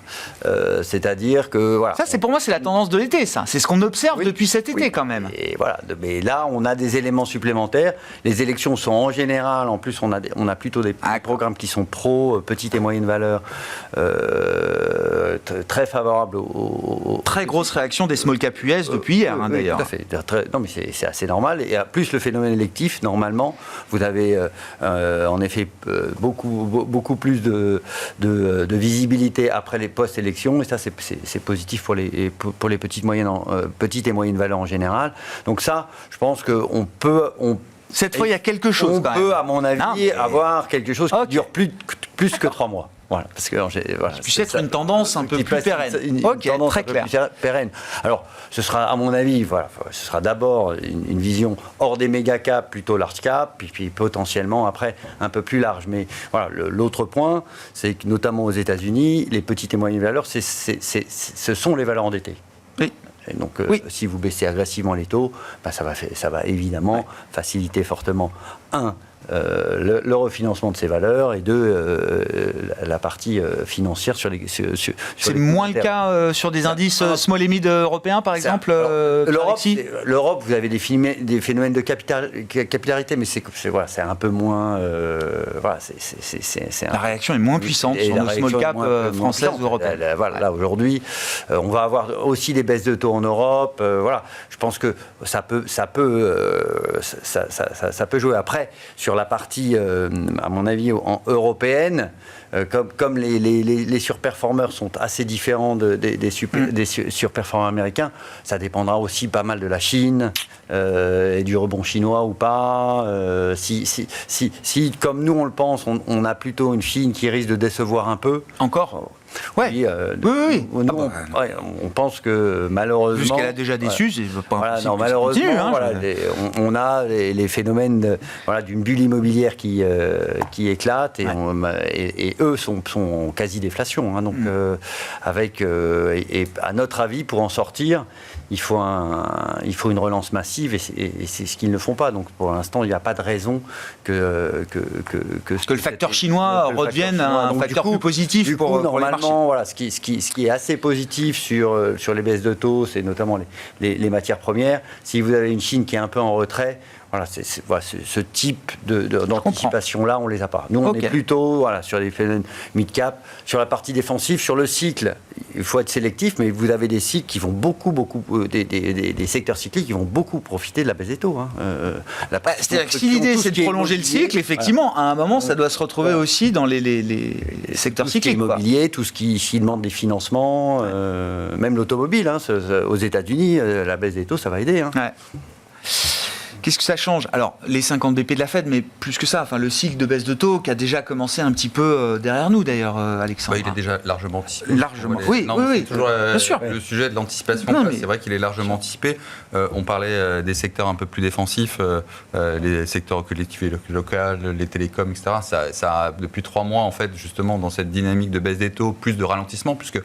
Speaker 5: C'est-à-dire que voilà.
Speaker 1: Ça, c'est pour moi, c'est la tendance de l'été. Ça, c'est ce qu'on observe depuis cet été quand même.
Speaker 5: Et voilà. Mais là, on a des éléments supplémentaires. Les élections sont en général. En plus, on a plutôt des programmes qui sont pro petite et moyenne valeur, très favorables aux
Speaker 1: très grosse réaction des small cap US depuis hier, d'ailleurs.
Speaker 5: Tout à fait. Non, mais c'est assez normal. Et plus le phénomène électif, normalement, vous avez en effet beaucoup plus de visibilité après les post-élections, et ça c'est positif pour les petites et moyennes valeurs en général. Donc ça, je pense qu'on peut...
Speaker 1: Cette fois, il y a quelque chose.
Speaker 5: On peut, à mon avis, avoir quelque chose qui dure plus que 3 mois. Voilà, parce que
Speaker 1: ça puisse être une tendance un peu plus pérenne.
Speaker 5: Tendance très claire. Pérenne. Alors, ce sera, à mon avis, ce sera d'abord une vision hors des méga caps, plutôt large cap, puis potentiellement après un peu plus large. Mais voilà, l'autre point, c'est que notamment aux États-Unis, les petites et moyennes valeurs, ce sont les valeurs endettées.
Speaker 1: Oui.
Speaker 5: Et donc, si vous baissez agressivement les taux, ça va évidemment faciliter fortement le refinancement de ces valeurs, et la partie financière sur les...
Speaker 1: C'est moins le cas sur des indices small et mid européens, par exemple.
Speaker 5: L'Europe, vous avez des phénomènes de capillarité, mais c'est un peu moins...
Speaker 1: La réaction est moins puissante sur nos small cap françaises ou européennes.
Speaker 5: Là, aujourd'hui, on va avoir aussi des baisses de taux en Europe. Je pense que ça peut jouer. Après, sur la partie, à mon avis, européenne, comme les surperformeurs sont assez différents des surperformeurs américains, ça dépendra aussi pas mal de la Chine et du rebond chinois ou pas. Si comme nous on le pense, on a plutôt une Chine qui risque de décevoir un peu.
Speaker 1: Encore.
Speaker 5: Oui. On pense que malheureusement...
Speaker 1: Vu qu'elle a déjà déçu, c'est pas impossible.
Speaker 5: Malheureusement, on a les phénomènes d'une bulle immobilière qui éclate, et eux sont en quasi-déflation. Donc, et à notre avis, pour en sortir, il faut une relance massive, et c'est ce qu'ils ne font pas. Donc pour l'instant, il n'y a pas de raison que
Speaker 1: le facteur chinois redevienne un facteur plus positif pour
Speaker 5: normalement, ce qui est assez positif sur les baisses de taux, c'est notamment les matières premières. Si vous avez une Chine qui est un peu en retrait, ce type d'anticipation-là, on ne les a pas. Nous, on est plutôt sur les phénomènes mid-cap. Sur la partie défensive, sur le cycle, il faut être sélectif, mais vous avez des cycles qui vont beaucoup des secteurs cycliques qui vont beaucoup profiter de la baisse des taux.
Speaker 1: C'est-à-dire que si l'idée, c'est de prolonger le cycle, effectivement, à un moment, ça doit se retrouver aussi dans les secteurs cycliques.
Speaker 5: L'immobilier, tout ce qui demande des financements, même l'automobile. Aux États-Unis, la baisse des taux, ça va aider.
Speaker 1: Qu'est-ce que ça change? Alors, les 50 BP de la Fed, mais plus que ça, enfin, le cycle de baisse de taux qui a déjà commencé un petit peu derrière nous, d'ailleurs, Alexandre.
Speaker 4: Il est déjà largement anticipé.
Speaker 1: Largement, oui.
Speaker 4: C'est toujours
Speaker 1: bien sûr.
Speaker 4: le sujet de l'anticipation.
Speaker 1: Non, mais-
Speaker 4: C'est vrai qu'il est largement anticipé. On parlait des secteurs un peu plus défensifs, les secteurs collectivités locales, les télécoms, etc. Ça a, depuis 3 mois, en fait, justement, dans cette dynamique de baisse des taux, plus de ralentissement, puisque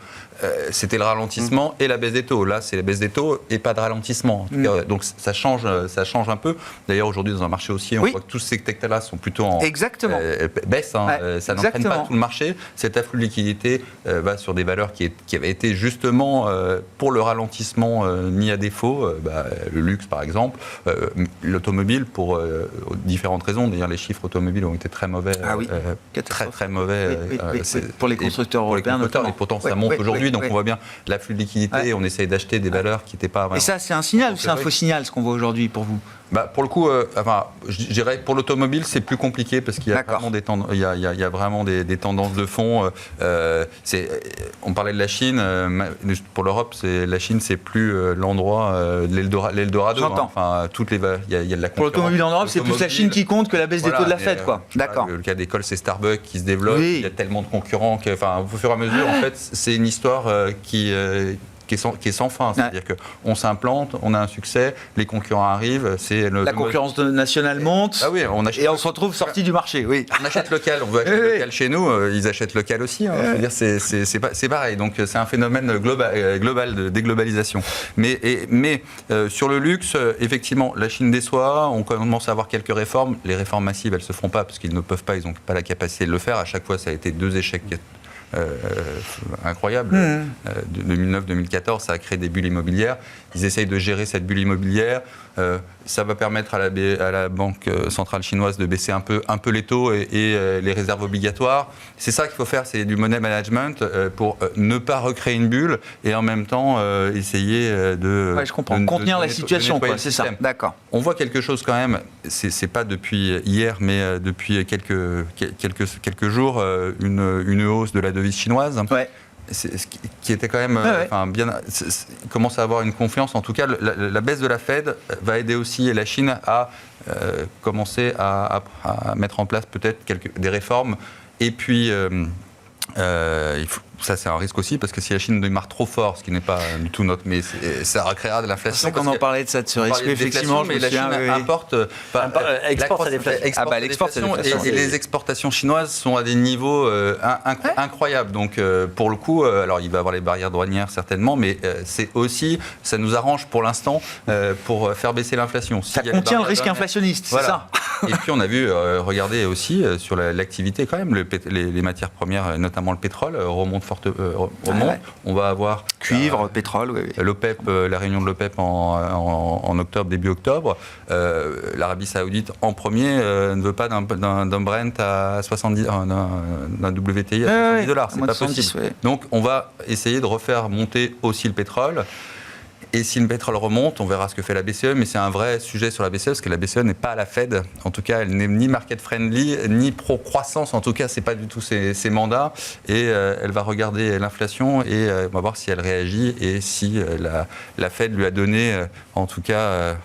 Speaker 4: c'était le ralentissement et la baisse des taux. Là, c'est la baisse des taux et pas de ralentissement. En tout cas, donc ça change un peu. D'ailleurs, aujourd'hui, dans un marché haussier, on voit que tous ces secteurs-là sont plutôt en
Speaker 1: Exactement.
Speaker 4: baisse.
Speaker 1: Ouais,
Speaker 4: ça n'entraîne pas tout le marché. Cet afflux de liquidité va sur des valeurs qui avaient été justement pour le ralentissement mis à défaut. Le luxe, par exemple, l'automobile, pour différentes raisons. D'ailleurs, les chiffres automobiles ont été très mauvais.
Speaker 1: Ah oui.
Speaker 4: Très, très mauvais.
Speaker 1: Oui. Pour les constructeurs européens, notamment.
Speaker 4: Et pourtant, ça monte aujourd'hui. Donc, on voit bien l'afflux de liquidité. On essaye d'acheter des valeurs qui n'étaient pas...
Speaker 1: Et ça, c'est un signal ou c'est un faux signal, ce qu'on voit aujourd'hui pour vous?
Speaker 4: Pour le coup, je dirais pour l'automobile, c'est plus compliqué parce qu'il y a vraiment il y a vraiment des tendances de fond. On parlait de la Chine. Pour l'Europe, la Chine, c'est plus l'endroit, l'Eldorado.
Speaker 1: J'entends.
Speaker 4: Enfin, il y a de la concurrence.
Speaker 1: Pour l'automobile en Europe, c'est plus la Chine qui compte que la baisse des taux de la Fed, quoi. D'accord.
Speaker 4: Le cas d'école, c'est Starbucks qui se développe.
Speaker 1: Oui.
Speaker 4: Il y a tellement de concurrents au fur et à mesure, en fait, c'est une histoire qui est sans fin. C'est-à-dire qu'on s'implante, on a un succès, les concurrents arrivent.
Speaker 1: La concurrence nationale monte.
Speaker 4: Ah oui,
Speaker 1: et on se retrouve sorti du marché. Oui.
Speaker 4: On achète local, on veut acheter local chez nous, ils achètent local aussi. Je veux dire, c'est pareil. Donc c'est un phénomène global de déglobalisation. Mais sur le luxe, effectivement, la Chine déçoit. On commence à avoir quelques réformes. Les réformes massives, elles ne se feront pas parce qu'ils ne peuvent pas, ils n'ont pas la capacité de le faire. À chaque fois, ça a été 2 échecs incroyable. 2009-2014, ça a créé des bulles immobilières. Ils essayent de gérer cette bulle immobilière. Ça va permettre à la Banque centrale chinoise de baisser un peu les taux et les réserves obligatoires. C'est ça qu'il faut faire, c'est du money management pour ne pas recréer une bulle et en même temps essayer de...
Speaker 1: je comprends. Contenir la situation, c'est ça. D'accord.
Speaker 4: On voit quelque chose quand même, c'est pas depuis hier, mais depuis quelques jours, une hausse de la devise chinoise.
Speaker 1: Ouais.
Speaker 4: Qui était quand même commence à avoir une confiance. En tout cas, la baisse de la Fed va aider aussi la Chine à commencer à mettre en place peut-être des réformes. Et puis, ça, c'est un risque aussi, parce que si la Chine démarre trop fort, ce qui n'est pas du tout notre... Mais ça recréera de l'inflation.
Speaker 1: C'est qu'on en parlait de ça, de ce risque, effectivement.
Speaker 4: Mais la Chine importe...
Speaker 5: exporte à déflation.
Speaker 4: Et les exportations chinoises sont à des niveaux incroyables. Donc, pour le coup, alors il va y avoir les barrières douanières, certainement, mais c'est aussi... Ça nous arrange pour l'instant pour faire baisser l'inflation.
Speaker 1: Ça contient le risque inflationniste, c'est ça.
Speaker 4: Et puis, on a vu, regardez aussi, sur l'activité quand même, les matières premières, notamment le pétrole, remonte. On va avoir
Speaker 1: cuivre, pétrole,
Speaker 4: l'OPEP, la réunion de l'OPEP en octobre, début octobre. L'Arabie Saoudite en premier ne veut pas d'un Brent à 70, d'un WTI à $70. C'est pas possible. Donc on va essayer de refaire monter aussi le pétrole. Et si le pétrole remonte, on verra ce que fait la BCE, mais c'est un vrai sujet sur la BCE, parce que la BCE n'est pas à la Fed. En tout cas, elle n'est ni market friendly, ni pro-croissance. En tout cas, ce n'est pas du tout ses mandats. Et elle va regarder l'inflation et on va voir si elle réagit et si la Fed lui a donné, en tout cas,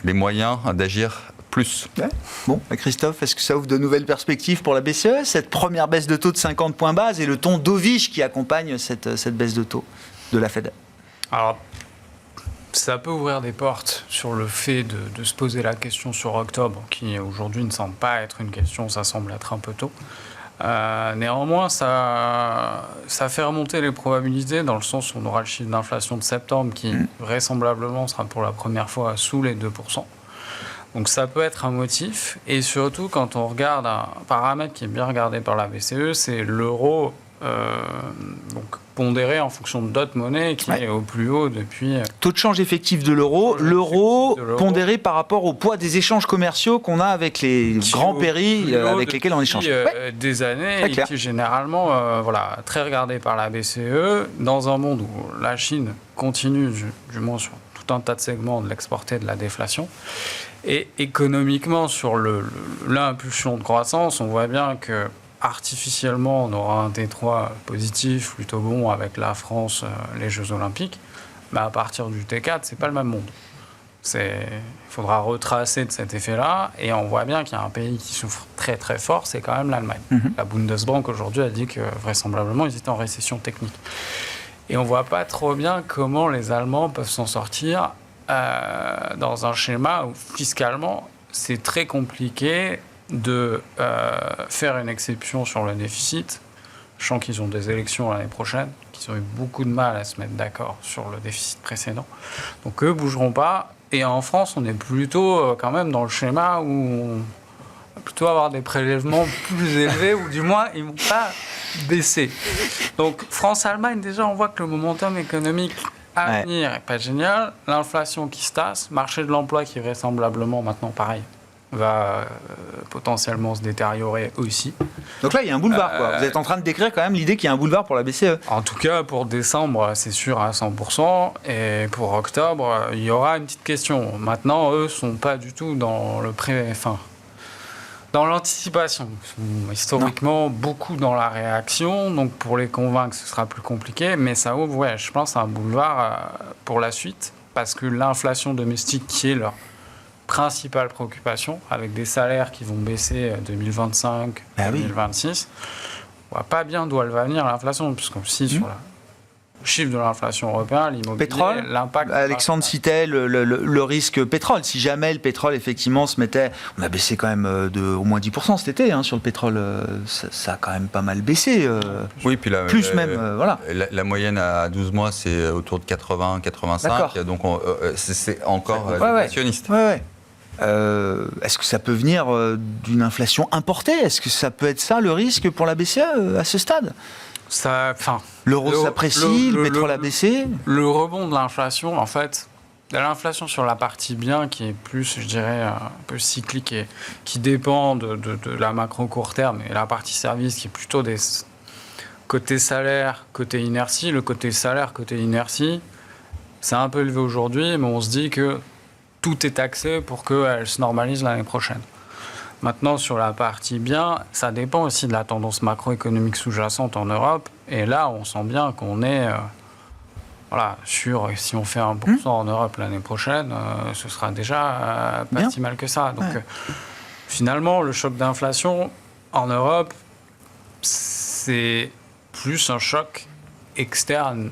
Speaker 4: les moyens d'agir plus.
Speaker 1: Ouais. Bon, Christophe, est-ce que ça ouvre de nouvelles perspectives pour la BCE, cette première baisse de taux de 50 points base et le ton dovish qui accompagne cette baisse de taux de la Fed?
Speaker 3: Alors, ça peut ouvrir des portes sur le fait de se poser la question sur octobre, qui aujourd'hui ne semble pas être une question, ça semble être un peu tôt. Néanmoins, ça fait remonter les probabilités dans le sens où on aura le chiffre d'inflation de septembre qui vraisemblablement sera pour la première fois sous les 2%. Donc ça peut être un motif. Et surtout, quand on regarde un paramètre qui est bien regardé par la BCE, c'est l'euro donc pondéré en fonction de d'autres monnaies qui est au plus haut depuis...
Speaker 1: Taux de change effectif de l'euro, l'euro pondéré par rapport au poids des échanges commerciaux qu'on a avec les grands pays avec lesquels on échange.
Speaker 3: Des années et qui généralement très regardé par la BCE dans un monde où la Chine continue, du moins sur tout un tas de segments, de l'exporter de la déflation. Et économiquement, sur l'impulsion de croissance, on voit bien que artificiellement, on aura un T3 positif, plutôt bon, avec la France, les Jeux Olympiques. Mais à partir du T4, c'est pas le même monde. Il faudra retracer de cet effet-là. Et on voit bien qu'il y a un pays qui souffre très très fort, c'est quand même l'Allemagne. La Bundesbank aujourd'hui a dit que vraisemblablement ils étaient en récession technique. Et on ne voit pas trop bien comment les Allemands peuvent s'en sortir dans un schéma où fiscalement c'est très compliqué de faire une exception sur le déficit. Je sens qu'ils ont des élections l'année prochaine, qu'ils ont eu beaucoup de mal à se mettre d'accord sur le déficit précédent. Donc eux ne bougeront pas. Et en France, on est plutôt quand même dans le schéma où on va plutôt avoir des prélèvements plus élevés, ou du moins ils ne vont pas baisser. Donc France-Allemagne, déjà on voit que le momentum économique à venir n'est pas génial. L'inflation qui se tasse, marché de l'emploi qui vraisemblablement maintenant pareil va potentiellement se détériorer aussi.
Speaker 1: Donc là, il y a un boulevard, quoi. Vous êtes en train de décrire quand même l'idée qu'il y a un boulevard pour la BCE.
Speaker 3: En tout cas, pour décembre, c'est sûr à 100%. Et pour octobre, il y aura une petite question. Maintenant, eux ne sont pas du tout dans dans l'anticipation. Ils sont historiquement beaucoup dans la réaction. Donc pour les convaincre, ce sera plus compliqué. Mais ça ouvre, je pense, un boulevard pour la suite. Parce que l'inflation domestique, qui est leur principale préoccupation, avec des salaires qui vont baisser 2025, 2026. On ne voit pas bien d'où elle va venir l'inflation, puisqu'on si sur le chiffre de l'inflation européenne, l'immobilier,
Speaker 1: pétrole,
Speaker 3: l'impact...
Speaker 1: Alexandre citait le risque pétrole. Si jamais le pétrole, effectivement, se mettait... On a baissé quand même de au moins 10% cet été sur le pétrole. Ça a quand même pas mal baissé.
Speaker 4: Oui, puis
Speaker 1: voilà.
Speaker 4: La moyenne à 12 mois, c'est autour de 80-85. Donc c'est encore inflationniste.
Speaker 1: Est-ce que ça peut venir d'une inflation importée? Est-ce que ça peut être ça le risque pour la BCE à ce stade? L'euro s'apprécie, le pétrole a baissé.
Speaker 3: Le rebond de l'inflation, en fait, l'inflation sur la partie bien, qui est plus, je dirais, un peu cyclique et qui dépend de la macro court terme, et la partie service, qui est plutôt des côté salaire, côté inertie. Le côté salaire, côté inertie, c'est un peu élevé aujourd'hui, mais on se dit que tout est taxé pour qu'elle se normalise l'année prochaine. Maintenant, sur la partie bien, ça dépend aussi de la tendance macroéconomique sous-jacente en Europe. Et là, on sent bien qu'on est si on fait 1% en Europe l'année prochaine, ce sera déjà pas si mal que ça. Donc, finalement, le choc d'inflation en Europe, c'est plus un choc externe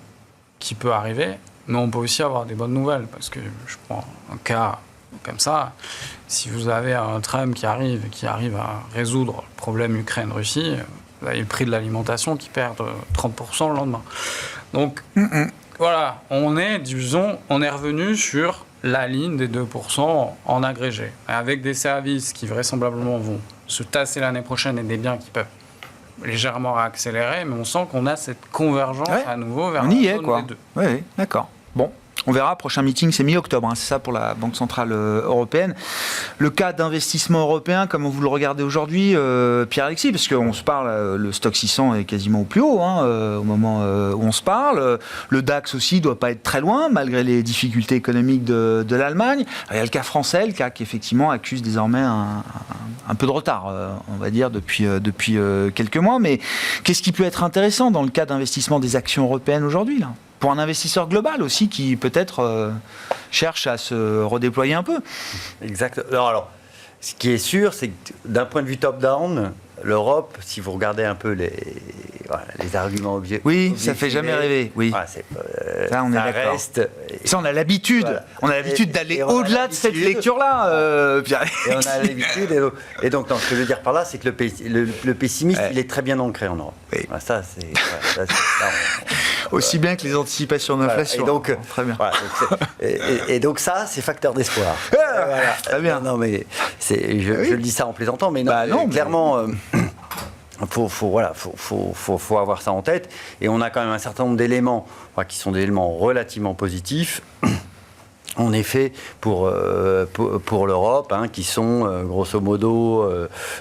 Speaker 3: qui peut arriver. Mais on peut aussi avoir des bonnes nouvelles, parce que je prends un cas comme ça. Si vous avez un Trump qui arrive à résoudre le problème Ukraine-Russie, vous avez le prix de l'alimentation qui perd 30% le lendemain. Donc, voilà, on est revenu sur la ligne des 2% en agrégé, avec des services qui vraisemblablement vont se tasser l'année prochaine et des biens qui peuvent légèrement réaccélérer, mais on sent qu'on a cette convergence à nouveau vers la zone des deux.
Speaker 1: Oui, d'accord. Bon, on verra. Prochain meeting, c'est mi-octobre. C'est ça pour la Banque Centrale Européenne. Le cas d'investissement européen, comment vous le regardez aujourd'hui, Pierre-Alexis? Parce qu'on se parle, le stock 600 est quasiment au plus haut au moment où on se parle. Le DAX aussi ne doit pas être très loin, malgré les difficultés économiques de l'Allemagne. Il y a le cas français, le cas qui effectivement accuse désormais un peu de retard, on va dire, depuis quelques mois. Mais qu'est-ce qui peut être intéressant dans le cas d'investissement des actions européennes aujourd'hui, là, pour un investisseur global aussi qui peut-être cherche à se redéployer un peu?
Speaker 5: Exact. Alors, ce qui est sûr, c'est que d'un point de vue top-down, l'Europe, si vous regardez un peu les arguments objectifs...
Speaker 1: Oui, ça fait jamais rêver. Oui. Ça, on est d'accord. Ça, on a l'habitude. Voilà. On a l'habitude d'aller au-delà de cette lecture-là, Pierre.
Speaker 5: Et on a l'habitude. Et donc, ce que je veux dire par là, c'est que le pessimisme, il est très bien ancré en Europe. Oui. Voilà, ça, c'est...
Speaker 1: Aussi bien que les anticipations d'inflation.
Speaker 5: Et donc,
Speaker 1: très bien.
Speaker 5: Et donc ça, c'est facteur d'espoir.
Speaker 1: Très bien.
Speaker 5: Non, mais je le dis ça en plaisantant, mais non, clairement... Faut avoir ça en tête. Et on a quand même un certain nombre d'éléments qui sont des éléments relativement positifs. En effet, pour l'Europe, qui sont grosso modo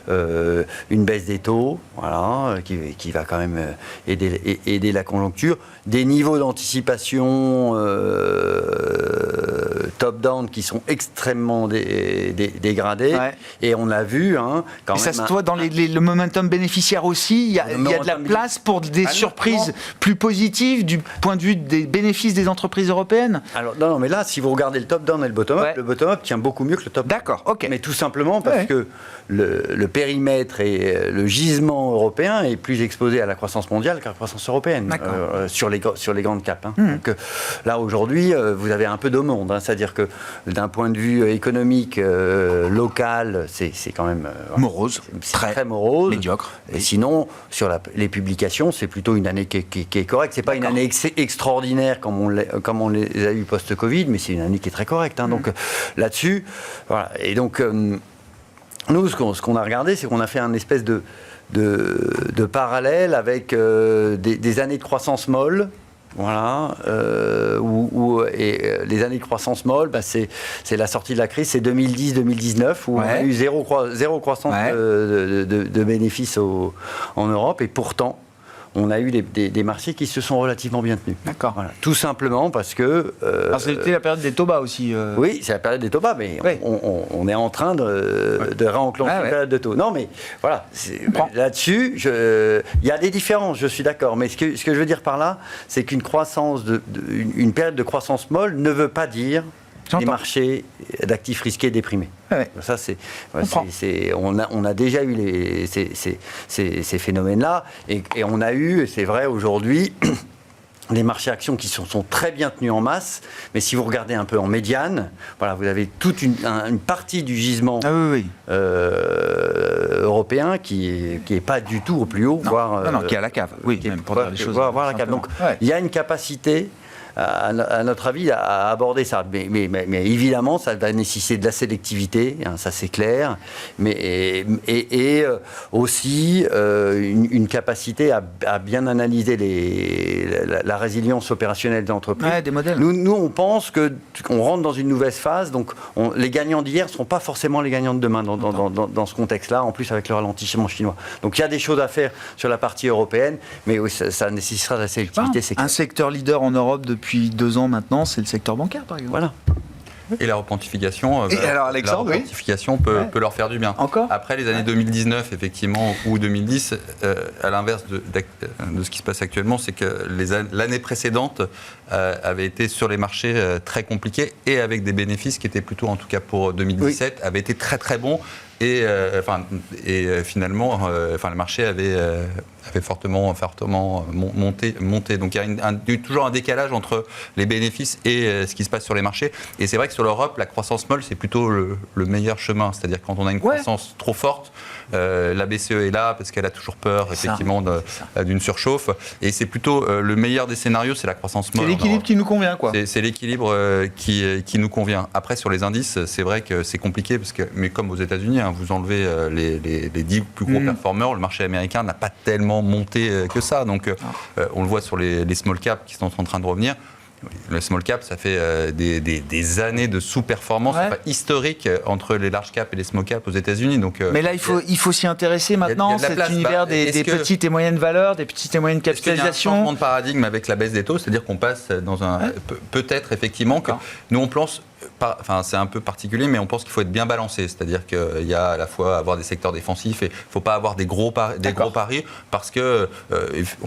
Speaker 5: une baisse des taux, qui va quand même aider la conjoncture, des niveaux d'anticipation top-down qui sont extrêmement dégradés.
Speaker 1: Ouais.
Speaker 5: Et on a vu quand
Speaker 1: Et ça
Speaker 5: même...
Speaker 1: se voit dans le momentum bénéficiaire aussi. Il y a de la place pour des surprises plus positives du point de vue des bénéfices des entreprises européennes.
Speaker 5: Alors, non, mais là, si vous regardez le top-down et le bottom-up, le bottom-up tient beaucoup mieux que le top-down.
Speaker 1: D'accord, ok.
Speaker 5: Mais tout simplement parce que le périmètre et le gisement européen est plus exposé à la croissance mondiale qu'à la croissance européenne sur les grandes capes. Donc là, aujourd'hui, vous avez un peu de monde. C'est-à-dire que d'un point de vue économique, local, c'est quand même...
Speaker 1: morose.
Speaker 5: C'est très morose.
Speaker 1: Médiocre.
Speaker 5: Et sinon, sur les publications, c'est plutôt une année qui est correcte. C'est pas une année extraordinaire comme on les a eu post-Covid, mais c'est une année qui est très correcte. Donc là-dessus, voilà. Et donc, nous, ce qu'on a regardé, c'est qu'on a fait un espèce de parallèle avec des années de croissance molle. Voilà, les années de croissance molle, c'est la sortie de la crise, c'est 2010-2019 où on a eu zéro croissance de bénéfices en Europe, et pourtant on a eu des marchés qui se sont relativement bien tenus.
Speaker 1: D'accord.
Speaker 5: Voilà. Tout simplement parce que...
Speaker 1: c'était la période des taux bas aussi.
Speaker 5: Oui, c'est la période des taux bas, mais on est en train de réenclencher la période de taux. Non, mais voilà, là-dessus, il y a des différences, je suis d'accord. Mais ce que je veux dire par là, c'est qu'une une période de croissance molle ne veut pas dire des marchés d'actifs risqués déprimés. Ça, on a déjà eu ces phénomènes-là, et on a eu, c'est vrai aujourd'hui, des marchés actions qui sont très bien tenus en masse, mais si vous regardez un peu en médiane, voilà, vous avez toute une partie du gisement européen qui est pas du tout au plus haut, voire
Speaker 1: qui est à la cave. Oui, même pour dire les choses.
Speaker 5: Voire la cave. Donc, il y a une capacité, à notre avis, à aborder ça. Mais évidemment, ça va nécessiter de la sélectivité, ça c'est clair, mais aussi une capacité à bien analyser la résilience opérationnelle des entreprises.
Speaker 1: Des modèles.
Speaker 5: Nous, on pense qu'on rentre dans une nouvelle phase, donc les gagnants d'hier ne seront pas forcément les gagnants de demain dans ce contexte-là, en plus avec le ralentissement chinois. Donc il y a des choses à faire sur la partie européenne, mais oui, ça nécessitera de la sélectivité.
Speaker 1: Un secteur leader en Europe depuis 2 ans maintenant, c'est le secteur bancaire, par exemple.
Speaker 5: Voilà.
Speaker 4: Et la repentification, peut leur faire du bien.
Speaker 1: Encore
Speaker 4: après les années 2019, effectivement, ou 2010, à l'inverse de ce qui se passe actuellement, c'est que l'année précédente avait été sur les marchés très compliquée, et avec des bénéfices qui étaient plutôt, en tout cas pour 2017, avaient été très très bons. Et finalement, le marché avait fortement monté. Donc il y a toujours un décalage entre les bénéfices et ce qui se passe sur les marchés. Et c'est vrai que sur l'Europe, la croissance molle, c'est plutôt le meilleur chemin. C'est-à-dire quand on a une croissance trop forte, la BCE est là parce qu'elle a toujours peur, effectivement, d'une surchauffe. Et c'est plutôt le meilleur des scénarios, c'est la croissance molle.
Speaker 1: C'est l'équilibre qui nous convient, quoi.
Speaker 4: C'est l'équilibre qui nous convient. Après, sur les indices, c'est vrai que c'est compliqué, mais comme aux États-Unis, vous enlevez les 10 plus gros performeurs, le marché américain n'a pas tellement monté que ça. Donc, on le voit sur les small caps qui sont en train de revenir. Le small cap, ça fait des années de sous-performance historique entre les large cap et les small cap aux États-Unis. Donc,
Speaker 1: mais là, il faut s'y intéresser maintenant, cet univers des petites et moyennes valeurs, des petites et moyennes capitalisations.
Speaker 4: Il y a un changement de paradigme avec la baisse des taux, c'est-à-dire qu'on passe dans peut-être effectivement que nous on pense. C'est un peu particulier, mais on pense qu'il faut être bien balancé. C'est-à-dire qu'il y a à la fois avoir des secteurs défensifs et il ne faut pas avoir des gros paris parce que...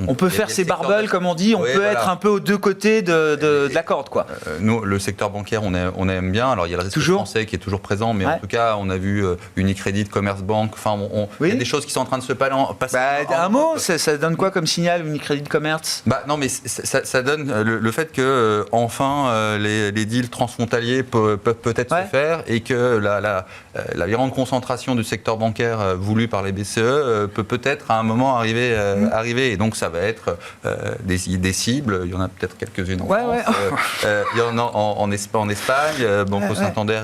Speaker 1: on peut faire ces barbells, comme on dit, on peut être un peu aux deux côtés de la corde, quoi.
Speaker 4: Nous, le secteur bancaire, on aime bien. Alors, il y a le risque français qui est toujours présent, mais en tout cas, on a vu Unicredit, Commerzbank, il y a des choses qui sont en train de se passer.
Speaker 1: Un mot, ça donne quoi comme signal, Unicredit, Commerz ?
Speaker 4: Non, mais ça donne le fait que enfin les deals transfrontaliers peuvent peut-être se faire, et que la grande concentration du secteur bancaire voulue par les BCE peut-être à un moment arriver. Et donc ça va être des cibles. Il y en a peut-être quelques-unes en France. Il y en a en Espagne, Banco Santander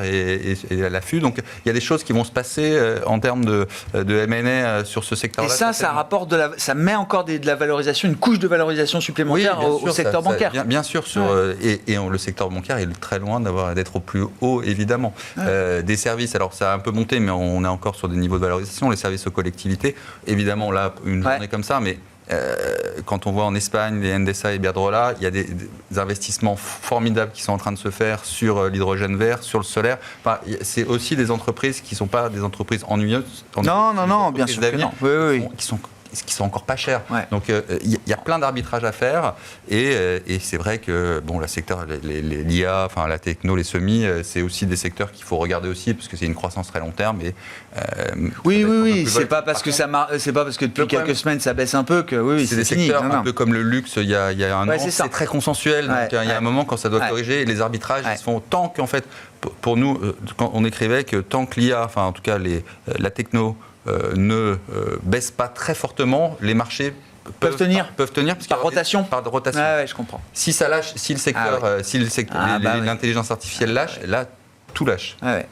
Speaker 4: et à l'affût. Donc il y a des choses qui vont se passer en termes de M&A sur ce secteur-là.
Speaker 1: Et ça rapporte ça met encore de la valorisation, une couche de valorisation supplémentaire au secteur bancaire.
Speaker 4: Bien sûr, le secteur bancaire est très loin d'être au plus haut, évidemment. Des services, alors ça a un peu monté, mais on est encore sur des niveaux de valorisation. Les services aux collectivités, évidemment, là, une journée comme ça, mais quand on voit en Espagne les Endesa et Iberdrola, il y a des investissements formidables qui sont en train de se faire sur l'hydrogène vert, sur le solaire. Enfin, c'est aussi des entreprises qui ne sont pas des entreprises ennuyeuses.
Speaker 1: Non, bien sûr que non. Oui.
Speaker 4: Qui sont encore pas chers.
Speaker 1: Ouais.
Speaker 4: Donc il y a plein d'arbitrages à faire et c'est vrai que le secteur, l'IA, enfin la techno, les semis, c'est aussi des secteurs qu'il faut regarder aussi parce que c'est une croissance très long terme. Et,
Speaker 1: oui, c'est pas parce que c'est pas parce que depuis quelques semaines ça baisse un peu que
Speaker 4: c'est des
Speaker 1: fini.
Speaker 4: secteurs un peu comme le luxe il y a un an, c'est très consensuel. Donc il y a un moment quand ça doit corriger, les arbitrages ils se font tant qu'en fait pour nous quand on écrivait que tant que l'IA, enfin en tout cas la techno ne baisse pas très fortement, les marchés peuvent tenir parce
Speaker 1: par rotation.
Speaker 4: Par rotation.
Speaker 1: Ouais, je comprends.
Speaker 4: Si ça lâche, si le secteur, l'intelligence artificielle lâche, là tout lâche.
Speaker 1: Ouais.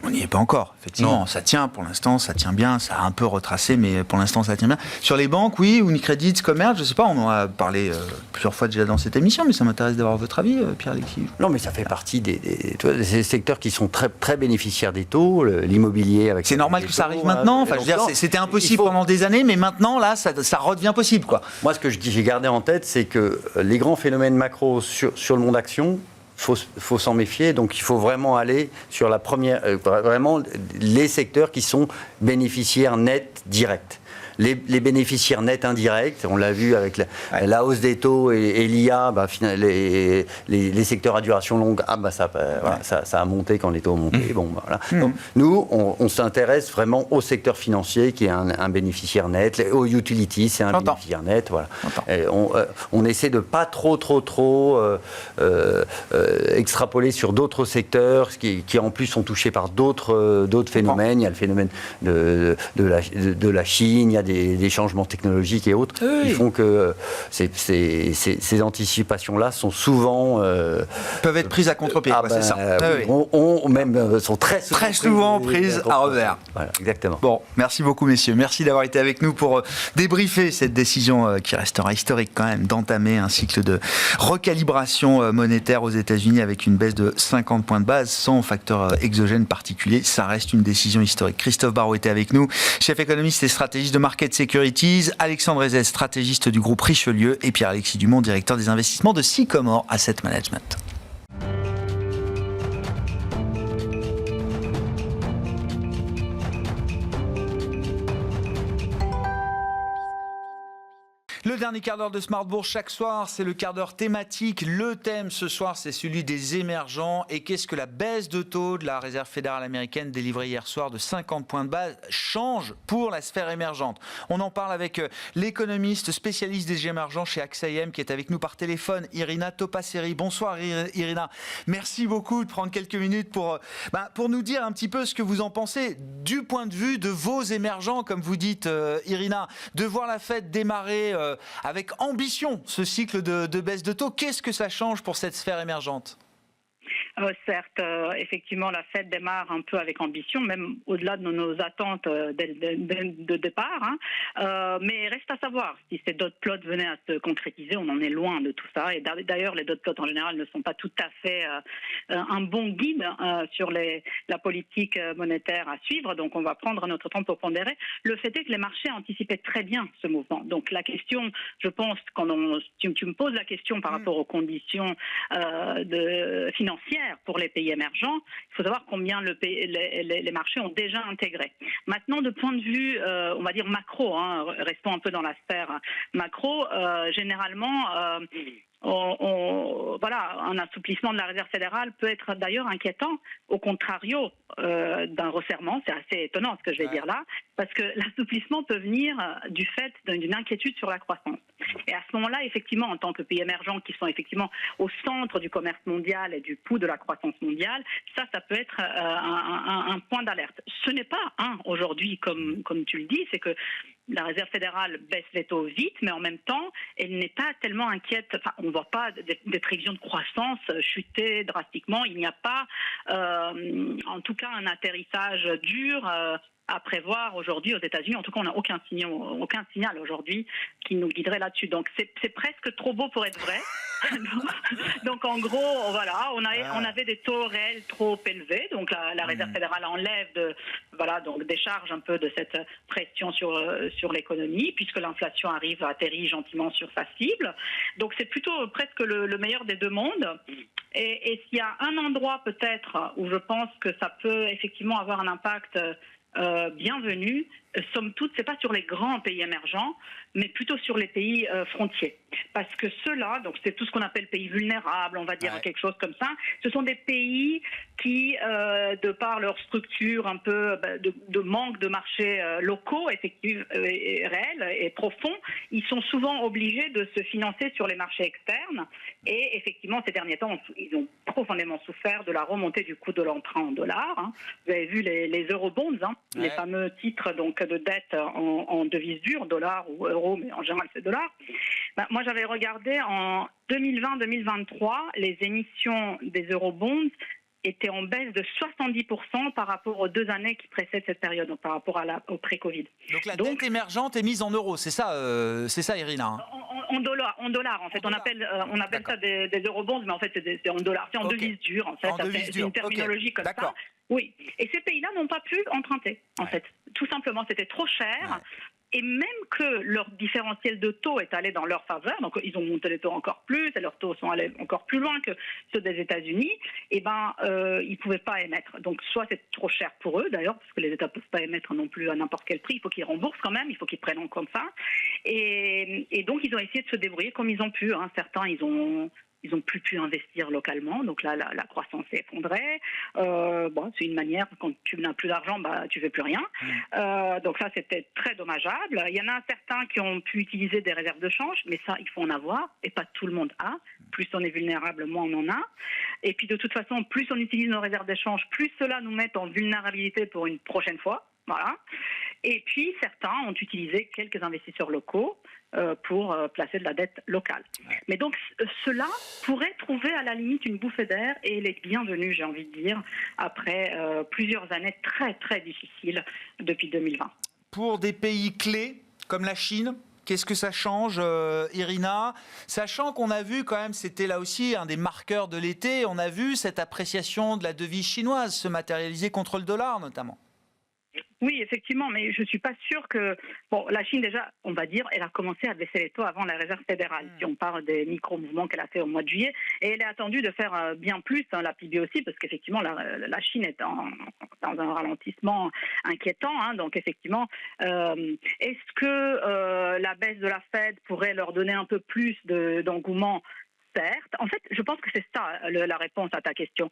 Speaker 1: On n'y est pas encore, effectivement. Non. Ça tient, pour l'instant, ça tient bien. Ça a un peu retracé, mais pour l'instant, ça tient bien. Sur les banques, oui, Unicredit, Commerce, je ne sais pas, on en a parlé plusieurs fois déjà dans cette émission, mais ça m'intéresse d'avoir votre avis, Pierre-Alexis.
Speaker 5: Non, mais ça fait partie des secteurs qui sont très, très bénéficiaires des taux, l'immobilier avec...
Speaker 1: C'est normal que ça arrive maintenant. Enfin, je veux dire, c'était impossible pendant des années, mais maintenant, là, ça redevient possible, quoi.
Speaker 5: Moi, ce que j'ai gardé en tête, c'est que les grands phénomènes macro sur le monde action, faut s'en méfier, donc il faut vraiment aller sur la première, vraiment les secteurs qui sont bénéficiaires nets directs. Les bénéficiaires nets indirects, on l'a vu avec la hausse des taux et l'IA, les secteurs à duration longue, ça a monté quand les taux ont monté. Donc, nous, on s'intéresse vraiment au secteur financier qui est un bénéficiaire net, aux utilities, c'est un bénéficiaire net. Voilà. On essaie de pas trop extrapoler sur d'autres secteurs qui en plus sont touchés par d'autres phénomènes. Il y a le phénomène de la Chine, il y a des changements technologiques et autres qui font que ces anticipations-là sont souvent...
Speaker 1: peuvent être prises à contre-pied, c'est ça.
Speaker 5: Même sont très
Speaker 1: souvent prises à revers.
Speaker 5: Voilà, exactement.
Speaker 1: Bon, merci beaucoup, messieurs. Merci d'avoir été avec nous pour débriefer cette décision qui restera historique quand même, d'entamer un cycle de recalibration monétaire aux États-Unis avec une baisse de 50 points de base sans facteur exogène particulier. Ça reste une décision historique. Christophe Barraud était avec nous, chef économiste et stratégiste de Market Securities, Alexandre Ezès, stratégiste du groupe Richelieu, et Pierre-Alexis Dumont, directeur des investissements de Sycomore Asset Management. Le dernier quart d'heure de Smart Bourse chaque soir, c'est le quart d'heure thématique. Le thème ce soir, c'est celui des émergents. Et qu'est-ce que la baisse de taux de la Réserve fédérale américaine délivrée hier soir de 50 points de base change pour la sphère émergente? On en parle avec l'économiste spécialiste des émergents chez AXA IM qui est avec nous par téléphone, Irina Topasseri. Bonsoir Irina. Merci beaucoup de prendre quelques minutes pour nous dire un petit peu ce que vous en pensez du point de vue de vos émergents, comme vous dites Irina, de voir la Fed démarrer avec ambition ce cycle de baisse de taux. Qu'est-ce que ça change pour cette sphère émergente ?
Speaker 6: Certes, effectivement, la Fed démarre un peu avec ambition, même au-delà de nos attentes de départ. Mais reste à savoir si ces dot plots venaient à se concrétiser. On en est loin de tout ça. Et d'ailleurs, les dot plots en général ne sont pas tout à fait un bon guide sur la politique monétaire à suivre. Donc, on va prendre notre temps pour pondérer. Le fait est que les marchés anticipaient très bien ce mouvement. Donc, la question, je pense, tu me poses la question par rapport aux conditions financières pour les pays émergents, il faut savoir combien les marchés ont déjà intégré. Maintenant, de point de vue, on va dire macro, restons un peu dans la sphère macro, généralement, un assouplissement de la Réserve fédérale peut être d'ailleurs inquiétant, au contrario d'un resserrement. C'est assez étonnant ce que je vais dire là, parce que l'assouplissement peut venir du fait d'une inquiétude sur la croissance. Et à ce moment-là, effectivement, en tant que pays émergents qui sont effectivement au centre du commerce mondial et du pouls de la croissance mondiale, ça peut être un point d'alerte. Ce n'est pas aujourd'hui, comme tu le dis, c'est que la Réserve fédérale baisse les taux vite, mais en même temps, elle n'est pas tellement inquiète. Enfin, on ne voit pas des prévisions de croissance chuter drastiquement. Il n'y a pas, en tout cas, un atterrissage dur à prévoir aujourd'hui aux États-Unis. En tout cas, on n'a aucun signal aujourd'hui qui nous guiderait là-dessus. Donc, c'est presque trop beau pour être vrai. Donc en gros, voilà, on avait des taux réels trop élevés. Donc la Réserve fédérale enlève donc des charges un peu de cette pression sur l'économie, puisque l'inflation atterrit gentiment sur sa cible. Donc c'est plutôt presque le meilleur des deux mondes. Et s'il y a un endroit peut-être où je pense que ça peut effectivement avoir un impact bienvenu, somme toute, c'est pas sur les grands pays émergents, mais plutôt sur les pays frontiers. Parce que ceux-là, donc c'est tout ce qu'on appelle pays vulnérables, on va dire quelque chose comme ça, ce sont des pays qui, de par leur structure un peu de manque de marchés locaux, effectifs et réels et profonds, ils sont souvent obligés de se financer sur les marchés externes. Et effectivement, ces derniers temps, ils ont profondément souffert de la remontée du coût de l'emprunt en dollars. Hein. Vous avez vu les eurobonds, les fameux titres donc de dette en devises dures, dollars ou euros, mais en général c'est dollars. Moi, j'avais regardé en 2020-2023, les émissions des eurobonds étaient en baisse de 70% par rapport aux 2 années qui précèdent cette période, donc par rapport au pré-Covid.
Speaker 1: Donc la dette émergente est mise en euros, c'est ça, Irina, hein.
Speaker 6: En dollars, en fait. On appelle ça des eurobonds, mais en fait, c'est en dollars. C'est en devises dures, en fait. C'est une terminologie comme ça. Oui. Et ces pays-là n'ont pas pu emprunter, en fait. Tout simplement, c'était trop cher. Et même que leur différentiel de taux est allé dans leur faveur, donc ils ont monté les taux encore plus, et leurs taux sont allés encore plus loin que ceux des États-Unis, ils ne pouvaient pas émettre. Donc soit c'est trop cher pour eux d'ailleurs, parce que les États ne peuvent pas émettre non plus à n'importe quel prix, il faut qu'ils remboursent quand même, il faut qu'ils prennent en compte ça. Et donc ils ont essayé de se débrouiller comme ils ont pu. Hein. Certains, ils ont plus pu investir localement, donc là la croissance s'est effondrée. C'est une manière, quand tu n'as plus d'argent, tu fais plus rien. Donc ça c'était très dommageable. Il y en a certains qui ont pu utiliser des réserves de change, mais ça il faut en avoir, et pas tout le monde a. Plus on est vulnérable, moins on en a. Et puis de toute façon, plus on utilise nos réserves d'échange, plus cela nous met en vulnérabilité pour une prochaine fois. Voilà. Et puis certains ont utilisé quelques investisseurs locaux pour placer de la dette locale. Mais donc cela pourrait trouver à la limite une bouffée d'air, et il est bienvenu, j'ai envie de dire, après plusieurs années très très difficiles depuis 2020.
Speaker 1: Pour des pays clés comme la Chine, qu'est-ce que ça change, Irina ? Sachant qu'on a vu quand même, c'était là aussi un des marqueurs de l'été, on a vu cette appréciation de la devise chinoise se matérialiser contre le dollar notamment.
Speaker 6: Oui, effectivement, mais je ne suis pas sûre que... la Chine, déjà, on va dire, elle a commencé à baisser les taux avant la Réserve fédérale, si on parle des micro-mouvements qu'elle a fait au mois de juillet. Et elle est attendue de faire bien plus, la PIB aussi, parce qu'effectivement, la Chine est dans un ralentissement inquiétant. Hein, donc, effectivement, est-ce que la baisse de la Fed pourrait leur donner un peu plus d'engouement ? Certes. En fait, je pense que c'est ça la réponse à ta question.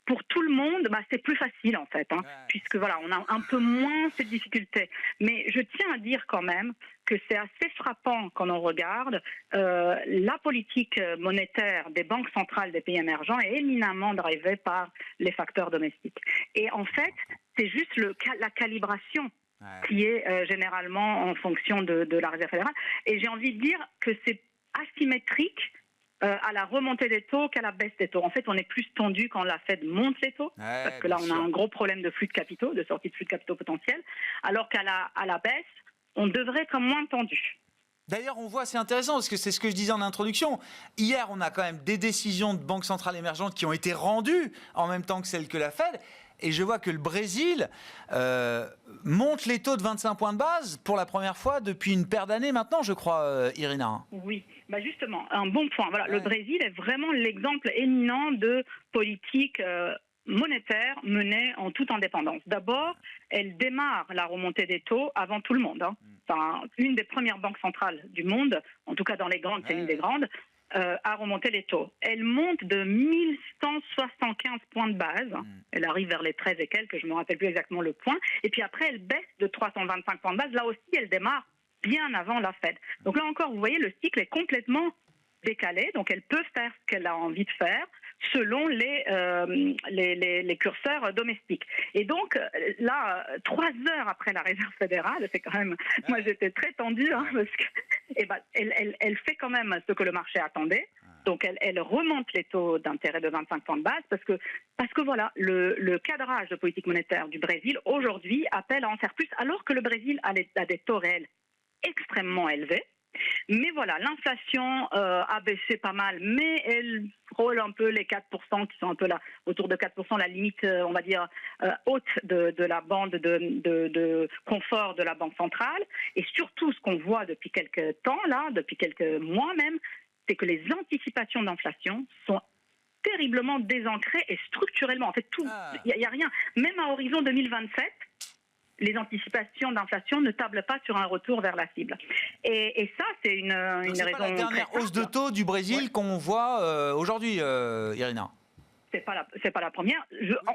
Speaker 6: Pour tout le monde, c'est plus facile en fait, puisque voilà, on a un peu moins ces difficultés. Mais je tiens à dire quand même que c'est assez frappant quand on regarde la politique monétaire des banques centrales des pays émergents est éminemment drivée par les facteurs domestiques. Et en fait, c'est juste la calibration qui est généralement en fonction de la Réserve fédérale. Et j'ai envie de dire que c'est asymétrique à la remontée des taux qu'à la baisse des taux. En fait, on est plus tendu quand la Fed monte les taux, parce que là, on a un gros problème de flux de capitaux, de sortie de flux de capitaux potentiels, alors qu'à la baisse, on devrait être moins tendu.
Speaker 1: D'ailleurs, on voit, c'est intéressant, parce que c'est ce que je disais en introduction. Hier, on a quand même des décisions de banques centrales émergentes qui ont été rendues en même temps que celles que la Fed. Et je vois que le Brésil monte les taux de 25 points de base pour la première fois depuis une paire d'années maintenant, je crois, Irina.
Speaker 6: Oui, justement, un bon point. Voilà, le Brésil est vraiment l'exemple éminent de politique monétaire menée en toute indépendance. D'abord, elle démarre la remontée des taux avant tout le monde. Hein. Enfin, une des premières banques centrales du monde, en tout cas dans les grandes, c'est une des grandes, a remonté les taux. Elle monte de 1175 points de base. Elle arrive vers les 13 et quelques, je ne me rappelle plus exactement le point. Et puis après, elle baisse de 325 points de base. Là aussi, elle démarre bien avant la Fed. Donc là encore, vous voyez, le cycle est complètement décalé. Donc elle peut faire ce qu'elle a envie de faire selon les curseurs domestiques. Et donc là, 3 heures après la Réserve fédérale, c'est quand même... Moi, j'étais très tendue, parce que elle fait quand même ce que le marché attendait. Donc elle remonte les taux d'intérêt de 25 points de base parce que voilà, le cadrage de politique monétaire du Brésil aujourd'hui appelle à en faire plus, alors que le Brésil a des taux réels extrêmement élevés. Mais voilà, l'inflation a baissé pas mal, mais elle frôle un peu les 4%, qui sont un peu là, autour de 4%, la limite, on va dire, haute de la bande de confort de la Banque centrale. Et surtout, ce qu'on voit depuis quelques temps, là, depuis quelques mois même, c'est que les anticipations d'inflation sont terriblement désancrées et structurellement. En fait, il n'y a rien. Même à horizon 2027, les anticipations d'inflation ne tablent pas sur un retour vers la cible. Et ça, c'est une raison.
Speaker 1: Pas la dernière hausse de taux du Brésil qu'on voit aujourd'hui, Irina.
Speaker 6: C'est pas la première.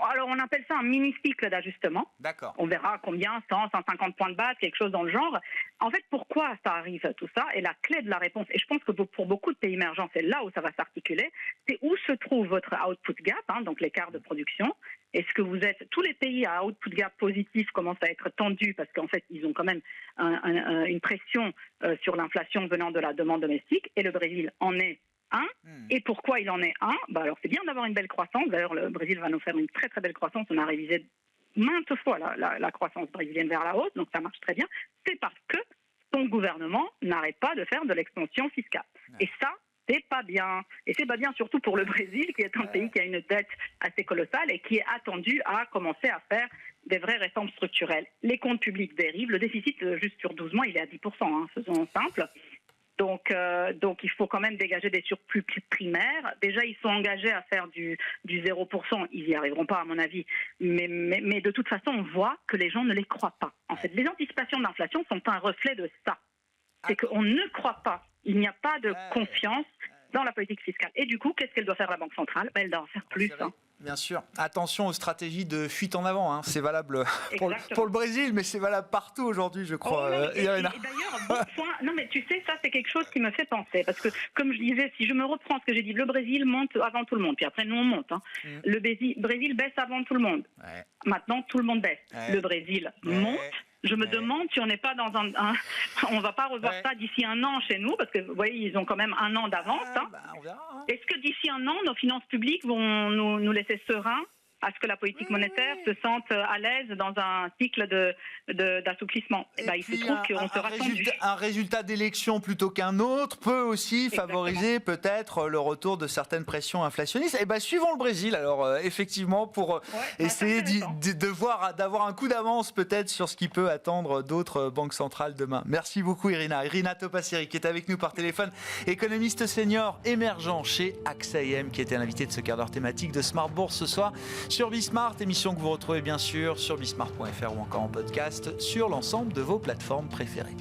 Speaker 6: Alors, on appelle ça un mini-cycle d'ajustement.
Speaker 1: D'accord.
Speaker 6: On verra combien, 100, 150 points de base, quelque chose dans le genre. En fait, pourquoi ça arrive, tout ça? Et la clé de la réponse, et je pense que pour beaucoup de pays émergents, c'est là où ça va s'articuler, c'est où se trouve votre output gap, donc l'écart de production. Est-ce que vous êtes... Tous les pays à output gap positif commencent à être tendus parce qu'en fait, ils ont quand même une pression sur l'inflation venant de la demande domestique. Et le Brésil en est un. Et pourquoi il en est un? Alors, c'est bien d'avoir une belle croissance. D'ailleurs, le Brésil va nous faire une très très belle croissance. On a révisé maintes fois la croissance brésilienne vers la hausse, donc ça marche très bien. C'est parce que son gouvernement n'arrête pas de faire de l'expansion fiscale. Et ça, c'est pas bien. Et c'est pas bien surtout pour le Brésil, qui est un pays qui a une dette assez colossale et qui est attendu à commencer à faire des vraies réformes structurelles. Les comptes publics dérivent. Le déficit, juste sur 12 mois, il est à 10%, faisons simple. Donc, il faut quand même dégager des surplus primaires. Déjà, ils sont engagés à faire du 0%. Ils n'y arriveront pas, à mon avis. Mais de toute façon, on voit que les gens ne les croient pas. En fait, les anticipations d'inflation sont un reflet de ça. C'est qu'on ne croit pas. Il n'y a pas de confiance dans la politique fiscale. Et du coup, qu'est-ce qu'elle doit faire, la Banque centrale? Elle doit en faire plus.
Speaker 1: Bien sûr. Attention aux stratégies de fuite en avant. C'est valable pour le Brésil, mais c'est valable partout aujourd'hui, je crois.
Speaker 6: Et d'ailleurs, bon point. Non, mais tu sais, ça, c'est quelque chose qui me fait penser. Parce que, comme je disais, si je me reprends ce que j'ai dit, le Brésil monte avant tout le monde. Puis après, nous, on monte. Le Brésil baisse avant tout le monde. Ouais. Maintenant, tout le monde baisse. Ouais. Le Brésil monte. Je me demande si on n'est pas dans on va pas revoir ça d'ici un an chez nous, parce que vous voyez, ils ont quand même un an d'avance.
Speaker 1: On verra.
Speaker 6: Est-ce que d'ici un an, nos finances publiques vont nous laisser sereins à ce que la politique monétaire se sente à l'aise dans un cycle d'assouplissement? Il se trouve qu'on sera tendu.
Speaker 1: Un résultat d'élection plutôt qu'un autre peut aussi favoriser peut-être le retour de certaines pressions inflationnistes. Suivons le Brésil alors effectivement pour essayer d'avoir un coup d'avance peut-être sur ce qui peut attendre d'autres banques centrales demain. Merci beaucoup Irina. Irina Topasseri qui est avec nous par téléphone, économiste senior émergent chez AXA IM, qui était l'invité de ce quart d'heure thématique de Smart Bourse ce soir sur Bismart, émission que vous retrouvez bien sûr sur bismart.fr ou encore en podcast sur l'ensemble de vos plateformes préférées.